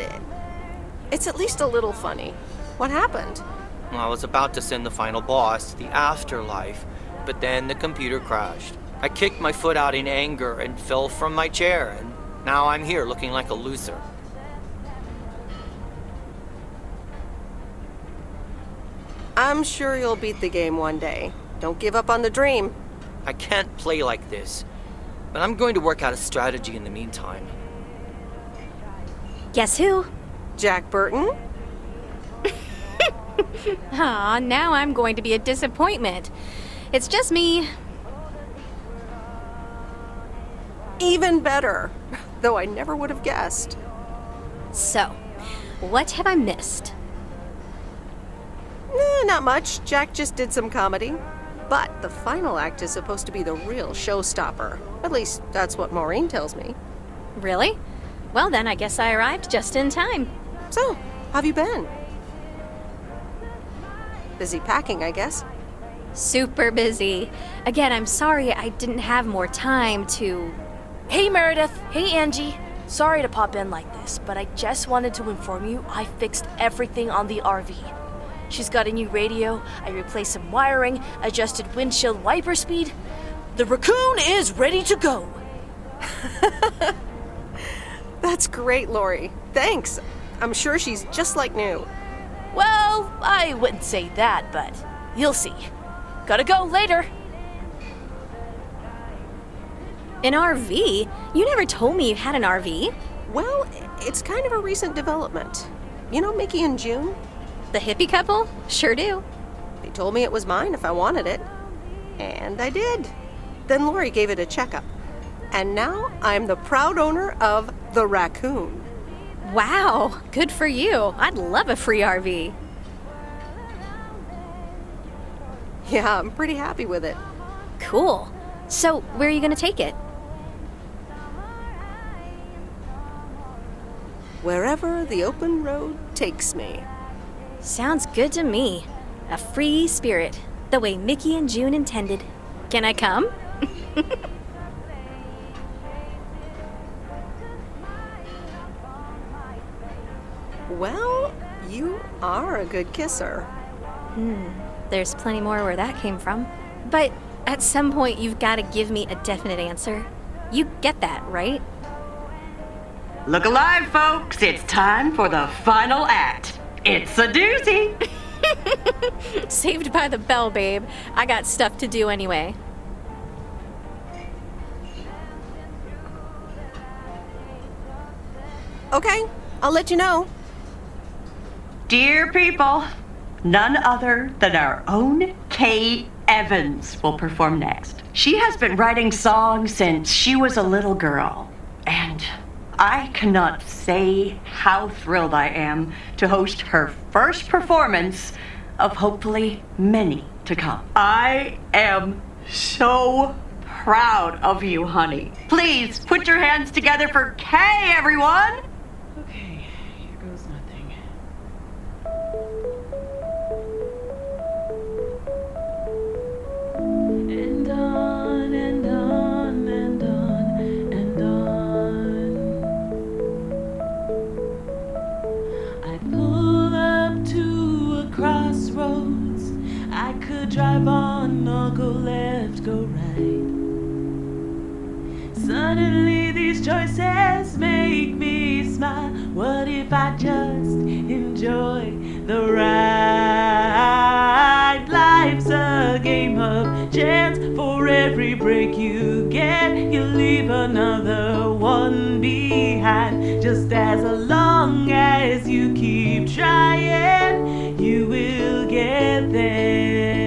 it's at least a little funny. What happened? Well, I was about to send the final boss to the afterlife, but then the computer crashed. I kicked my foot out in anger and fell from my chair, and now I'm here looking like a loser. I'm sure you'll beat the game one day. Don't give up on the dream. I can't play like this, but I'm going to work out a strategy in the meantime. Guess who? Jack Burton? Aw, now I'm going to be a disappointment. It's just me. Even better. Though I never would have guessed. So, what have I missed? Not much. Jack just did some comedy. But the final act is supposed to be the real showstopper. At least, that's what Maureen tells me. Really? Well, then I guess I arrived just in time. So, how've you been? Busy packing, I guess. Super busy. Again, I'm sorry I didn't have more time to... Hey, Meredith. Hey, Angie. Sorry to pop in like this, but I just wanted to inform you I fixed everything on the RV. She's got a new radio, I replaced some wiring, adjusted windshield wiper speed. The raccoon is ready to go. That's great, Lori. Thanks. I'm sure she's just like new. Well, I wouldn't say that, but you'll see. Gotta go later. An RV? You never told me you had an RV. Well, it's kind of a recent development. You know Mickey and June? The hippie couple? Sure do. They told me it was mine if I wanted it. And I did. Then Lori gave it a checkup. And now I'm the proud owner of the Raccoon. Wow, good for you. I'd love a free RV. Yeah, I'm pretty happy with it. Cool. So, where are you going to take it? Wherever the open road takes me. Sounds good to me. A free spirit, the way Mickey and June intended. Can I come? Well, you are a good kisser. There's plenty more where that came from. But at some point, you've got to give me a definite answer. You get that, right? Look alive, folks. It's time for the final act. It's a doozy. Saved by the bell, babe. I got stuff to do anyway. Okay, I'll let you know. Dear people, none other than our own Kay Evans will perform next. She has been writing songs since she was a little girl, and I cannot say how thrilled I am to host her first performance of hopefully many to come. I am so proud of you, honey. Please put your hands together for Kay, everyone! Okay, here goes nothing. And on and on and on and on. I pull up to a crossroads. I could drive on or go left, go right. Suddenly these choices make me smile. What if I just enjoy the ride? Life's a game of chance. For every break you get, you leave another one behind. Just as long as you keep trying, you will get there.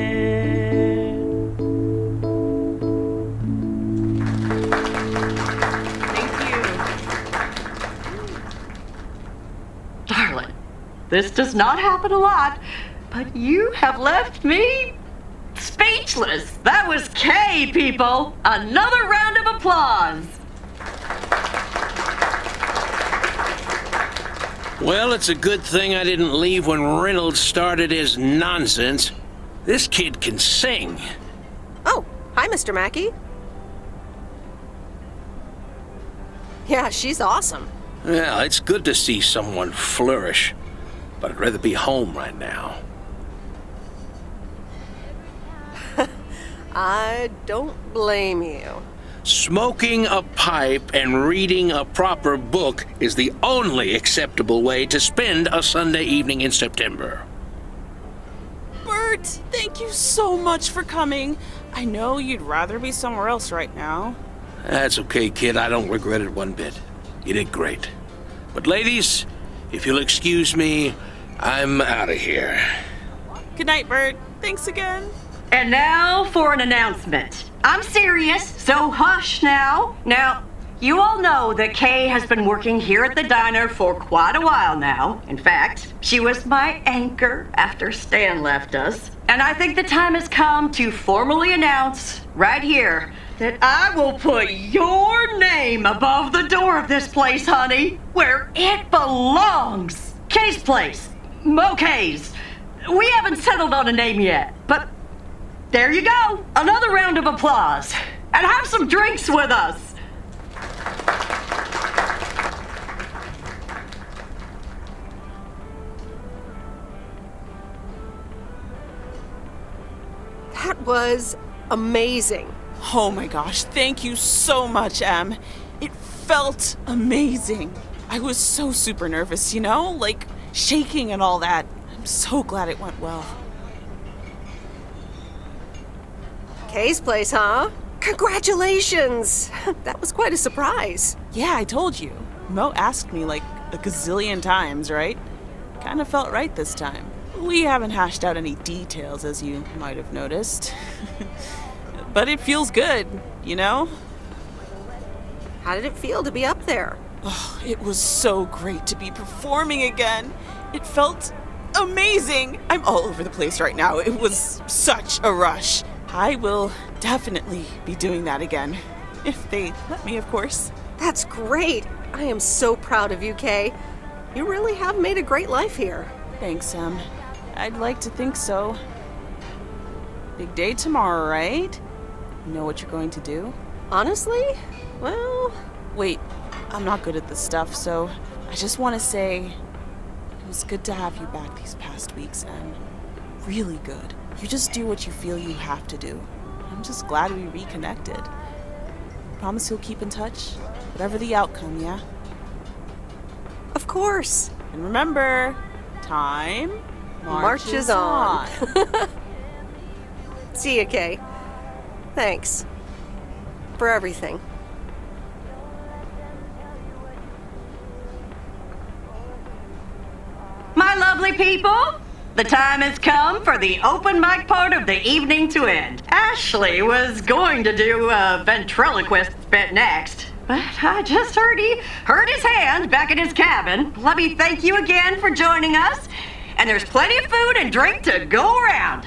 Darling, this does not happen a lot, but you have left me speechless. That was Kay, people. Another round of applause. Well, it's a good thing I didn't leave when Reynolds started his nonsense. This kid can sing. Oh, hi, Mr. Mackey. Yeah, she's awesome. Well, it's good to see someone flourish, but I'd rather be home right now. I don't blame you. Smoking a pipe and reading a proper book is the only acceptable way to spend a Sunday evening in September. Bert, thank you so much for coming. I know you'd rather be somewhere else right now. That's okay, kid. I don't regret it one bit. You did great. But ladies, if you'll excuse me, I'm out of here. Good night, Bert. Thanks again. And now for an announcement. I'm serious, so hush now. Now, you all know that Kay has been working here at the diner for quite a while now. In fact, she was my anchor after Stan left us. And I think the time has come to formally announce right here that I will put your name above the door of this place, honey, where it belongs. Kay's Place. Mo Kay's. We haven't settled on a name yet, but there you go. Another round of applause. And have some drinks with us. That was amazing. Oh my gosh, thank you so much, Em. It felt amazing. I was so super nervous, you know? Like, shaking and all that. I'm so glad it went well. Kay's Place, huh? Congratulations! That was quite a surprise. Yeah, I told you. Mo asked me like a gazillion times, right? Kinda felt right this time. We haven't hashed out any details, as you might have noticed. But it feels good, you know? How did it feel to be up there? Oh, it was so great to be performing again. It felt amazing. I'm all over the place right now. It was such a rush. I will definitely be doing that again. If they let me, of course. That's great. I am so proud of you, Kay. You really have made a great life here. Thanks, Em. I'd like to think so. Big day tomorrow, right? You know what you're going to do? Honestly? Well... Wait, I'm not good at this stuff, so I just want to say... was good to have you back these past weeks, and really good. You just do what you feel you have to do. I'm just glad we reconnected. Promise you'll keep in touch, whatever the outcome, yeah? Of course. And remember, time Marches on. See ya, Kay. Thanks. For everything. My lovely people, the time has come for the open mic part of the evening to end. Ashley was going to do a ventriloquist bit next, but I just heard he hurt his hand back in his cabin. Let me thank you again for joining us, and there's plenty of food and drink to go around.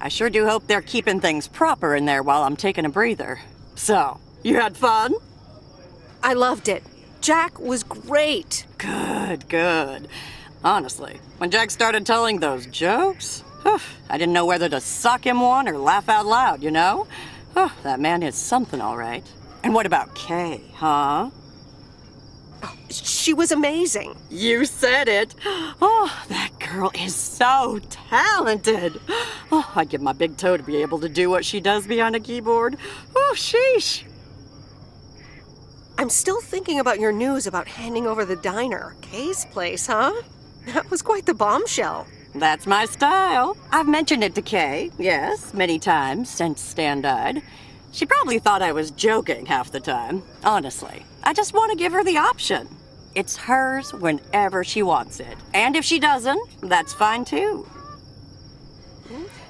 I sure do hope they're keeping things proper in there while I'm taking a breather. So, you had fun? I loved it. Jack was great. Good, good. Honestly, when Jack started telling those jokes, I didn't know whether to sock him one or laugh out loud, you know? That man is something, all right. And what about Kay, huh? She was amazing. You said it. Oh, that girl is so talented. Oh, I'd give my big toe to be able to do what she does behind a keyboard. Oh, sheesh. I'm still thinking about your news about handing over the diner. Kay's place, huh? That was quite the bombshell. That's my style. I've mentioned it to Kay, yes, many times since Stan died. She probably thought I was joking half the time. Honestly, I just want to give her the option. It's hers whenever she wants it. And if she doesn't, that's fine too.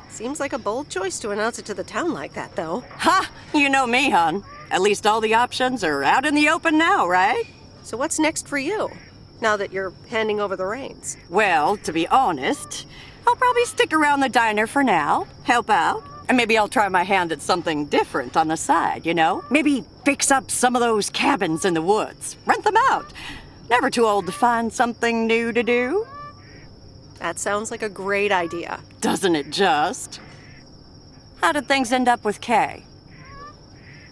Seems like a bold choice to announce it to the town like that, though. Ha! You know me, hon. At least all the options are out in the open now, right? So what's next for you, now that you're handing over the reins? Well, to be honest, I'll probably stick around the diner for now, help out. And maybe I'll try my hand at something different on the side, you know? Maybe fix up some of those cabins in the woods. Rent them out. Never too old to find something new to do. That sounds like a great idea. Doesn't it just? How did things end up with Kay?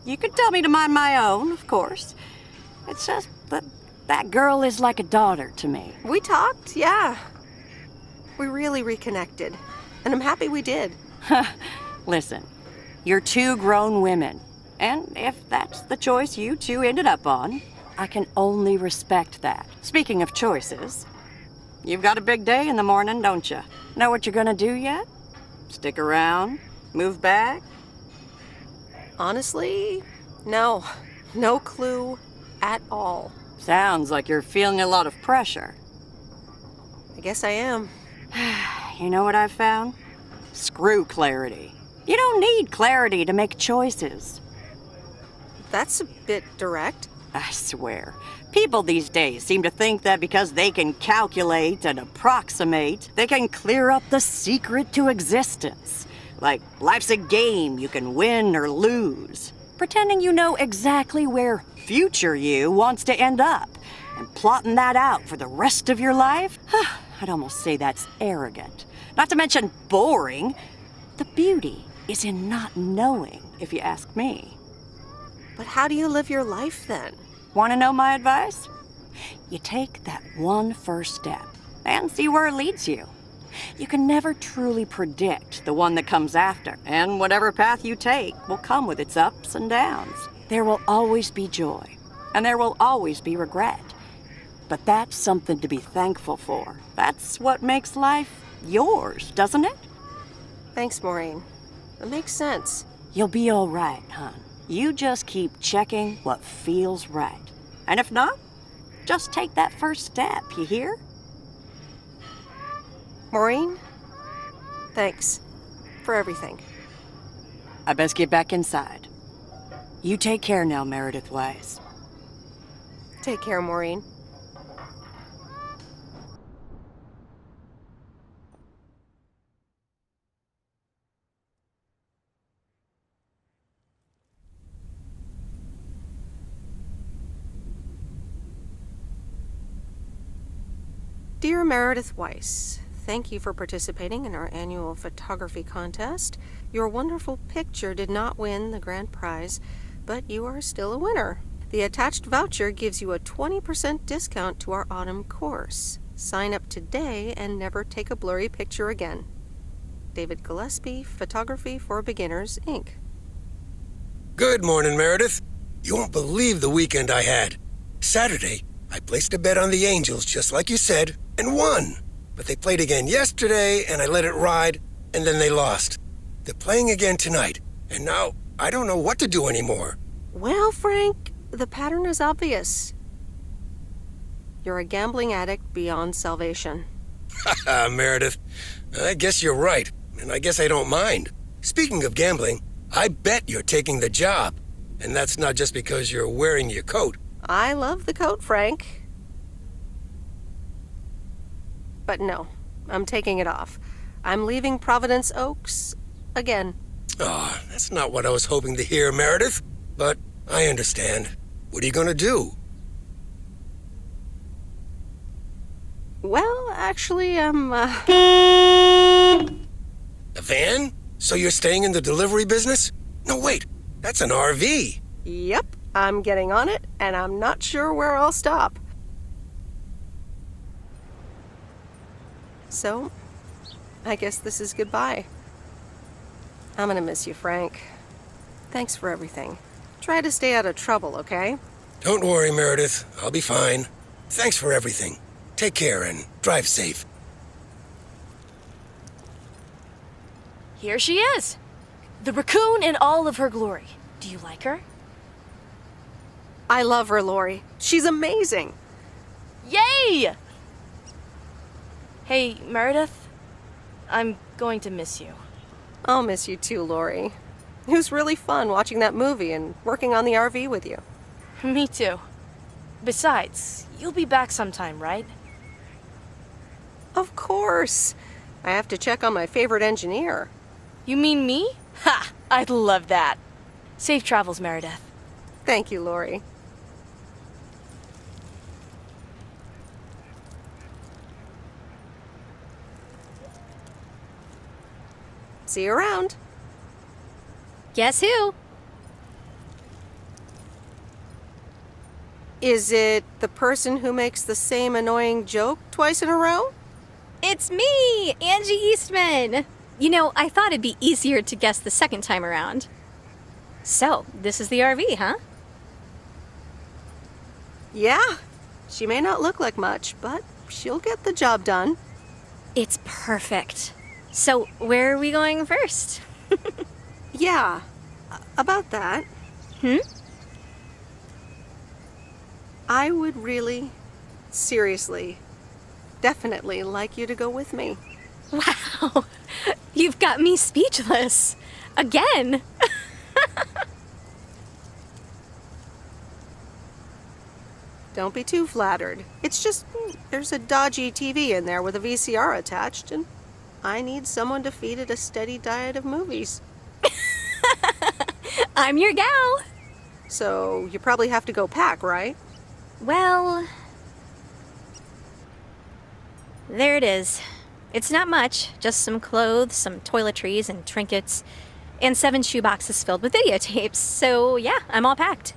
You could tell me to mind my own, of course. It's just that that girl is like a daughter to me. We talked, yeah. We really reconnected. And I'm happy we did. Listen, you're two grown women. And if that's the choice you two ended up on, I can only respect that. Speaking of choices, you've got a big day in the morning, don't you? Know what you're gonna do yet? Stick around? Move back? Honestly, no. No clue at all. Sounds like you're feeling a lot of pressure. I guess I am. You know what I've found? Screw clarity. You don't need clarity to make choices. That's a bit direct. I swear. People these days seem to think that because they can calculate and approximate, they can clear up the secret to existence. Like life's a game you can win or lose. Pretending you know exactly where future you wants to end up. And plotting that out for the rest of your life? I'd almost say that's arrogant. Not to mention boring. The beauty is in not knowing, if you ask me. But how do you live your life then? Want to know my advice? You take that one first step and see where it leads you. You can never truly predict the one that comes after, and whatever path you take will come with its ups and downs. There will always be joy, and there will always be regret. But that's something to be thankful for. That's what makes life yours, doesn't it? Thanks, Maureen. It makes sense. You'll be all right, hon. You just keep checking what feels right. And if not, just take that first step, you hear? Maureen, thanks for everything. I best get back inside. You take care now, Meredith Weiss. Take care, Maureen. Dear Meredith Weiss, thank you for participating in our annual photography contest. Your wonderful picture did not win the grand prize, but you are still a winner. The attached voucher gives you a 20% discount to our autumn course. Sign up today and never take a blurry picture again. David Gillespie, Photography for Beginners, Inc. Good morning, Meredith. You won't believe the weekend I had. Saturday, I placed a bet on the Angels, just like you said, and won. But they played again yesterday, and I let it ride, and then they lost. They're playing again tonight, and now I don't know what to do anymore. Well, Frank, the pattern is obvious. You're a gambling addict beyond salvation. Haha, Meredith. I guess you're right, and I guess I don't mind. Speaking of gambling, I bet you're taking the job. And that's not just because you're wearing your coat. I love the coat, Frank. But no, I'm taking it off. I'm leaving Providence Oaks again. Oh, that's not what I was hoping to hear, Meredith. But I understand. What are you gonna do? Well, actually, I'm, A van? So you're staying in the delivery business? No, wait. That's an RV. Yep, I'm getting on it, and I'm not sure where I'll stop. So, I guess this is goodbye. I'm gonna miss you, Frank. Thanks for everything. Try to stay out of trouble, okay? Don't worry, Meredith. I'll be fine. Thanks for everything. Take care and drive safe. Here she is. The raccoon in all of her glory. Do you like her? I love her, Lori. She's amazing. Yay! Hey, Meredith. I'm going to miss you. I'll miss you too, Lori. It was really fun watching that movie and working on the RV with you. Me too. Besides, you'll be back sometime, right? Of course. I have to check on my favorite engineer. You mean me? Ha! I'd love that. Safe travels, Meredith. Thank you, Lori. See you around. Guess who? Is it the person who makes the same annoying joke twice in a row? It's me, Angie Eastman. You know, I thought it'd be easier to guess the second time around. So, this is the RV, huh? Yeah. She may not look like much, but she'll get the job done. It's perfect. So, where are we going first? Yeah, about that. I would really, seriously, definitely like you to go with me. Wow, you've got me speechless. Again. Don't be too flattered. It's just, there's a dodgy TV in there with a VCR attached, and I need someone to feed it a steady diet of movies. I'm your gal. So, you probably have to go pack, right? Well, there it is. It's not much, just some clothes, some toiletries and trinkets, and 7 shoeboxes filled with videotapes. So, yeah, I'm all packed.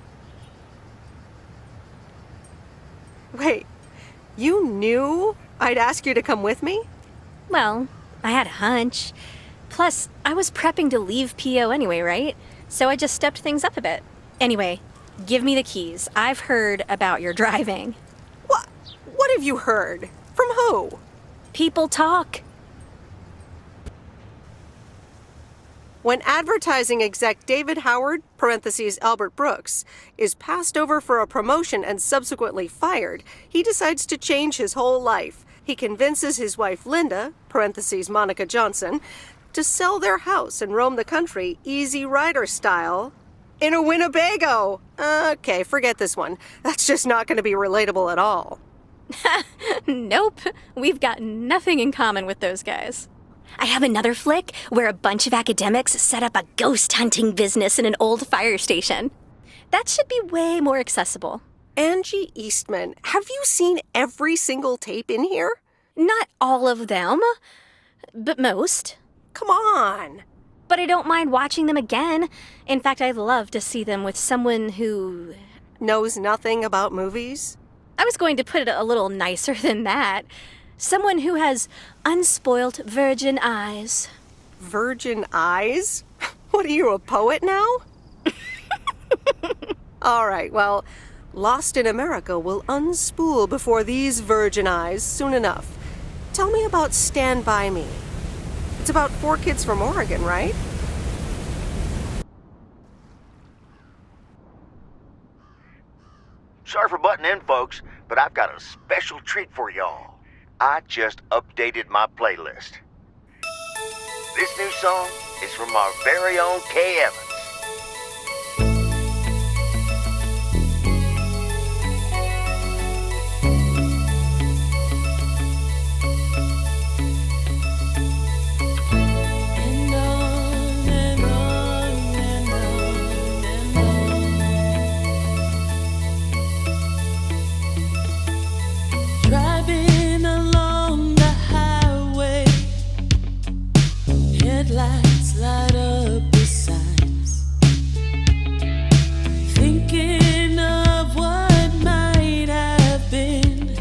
Wait, you knew I'd ask you to come with me? Well, I had a hunch. Plus, I was prepping to leave PO anyway, right? So I just stepped things up a bit. Anyway, give me the keys. I've heard about your driving. What have you heard? From who? People talk. When advertising exec David Howard, parentheses Albert Brooks, is passed over for a promotion and subsequently fired, he decides to change his whole life. He convinces his wife Linda, parentheses Monica Johnson, to sell their house and roam the country Easy Rider style in a Winnebago. Okay, forget this one. That's just not going to be relatable at all. Nope, we've got nothing in common with those guys. I have another flick where a bunch of academics set up a ghost hunting business in an old fire station. That should be way more accessible. Angie Eastman, have you seen every single tape in here? Not all of them, but most. Come on. But I don't mind watching them again. In fact, I'd love to see them with someone who knows nothing about movies. I was going to put it a little nicer than that. Someone who has unspoilt virgin eyes. Virgin eyes? What are you, a poet now? All right, well, Lost in America will unspool before these virgin eyes soon enough. Tell me about Stand By Me. It's about 4 kids from Oregon, right? Sorry for butting in, folks, but I've got a special treat for y'all. I just updated my playlist. This new song is from our very own Kay Evans. Driving along the highway, headlights light up the signs. Thinking of what might have been.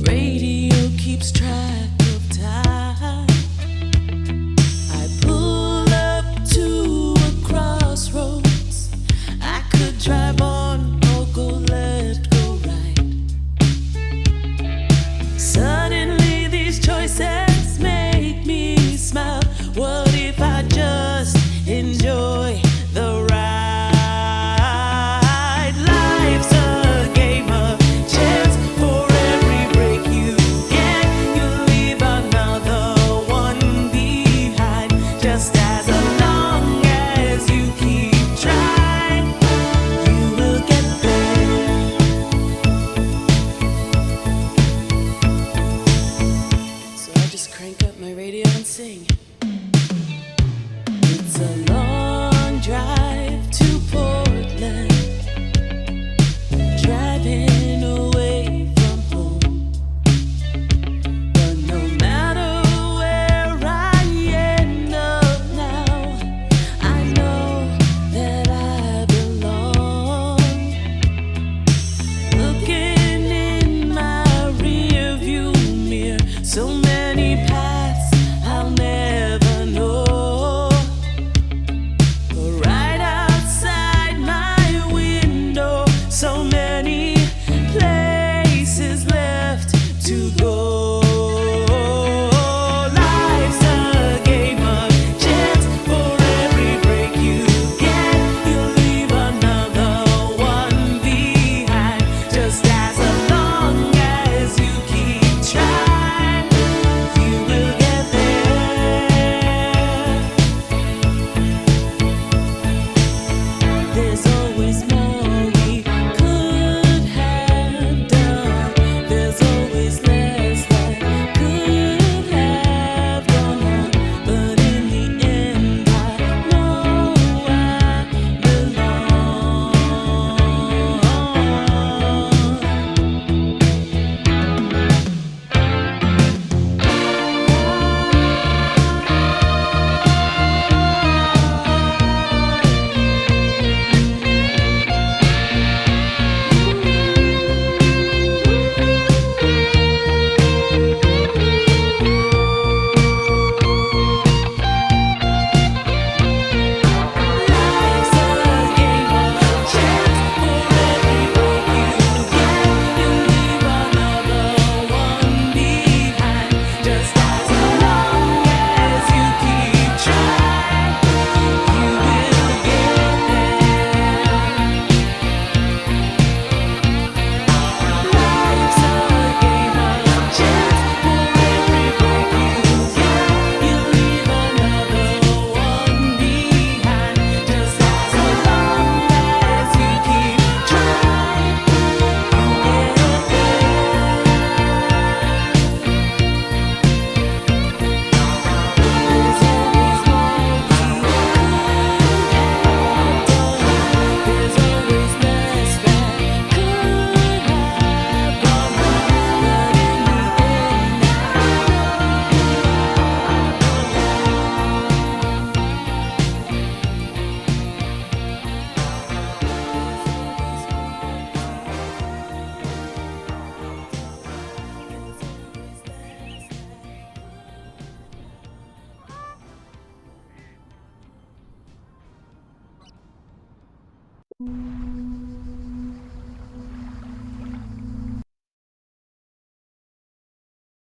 Radio keeps track of time. I pull up to a crossroads. I could drive on or go left, go right. Suddenly these choices make me smile. What if I just enjoy the ride? Life's a game of chance. For every break you get, you leave another one behind. Just as long as you keep trying, you will get there. So I just crank up my radio and sing. It's a long drive to Portland, driving away from home. But no matter where I end up now, I know that I belong. Looking in my rearview mirror, so many paths I'll never know. But right outside my window, so many places left to go. Life's a game of chance. For every break you get, you leave another one behind. Just as long as you keep trying, you will get there. There's always more we could have done. There's always less that could have gone on. But in the end, I know I belong.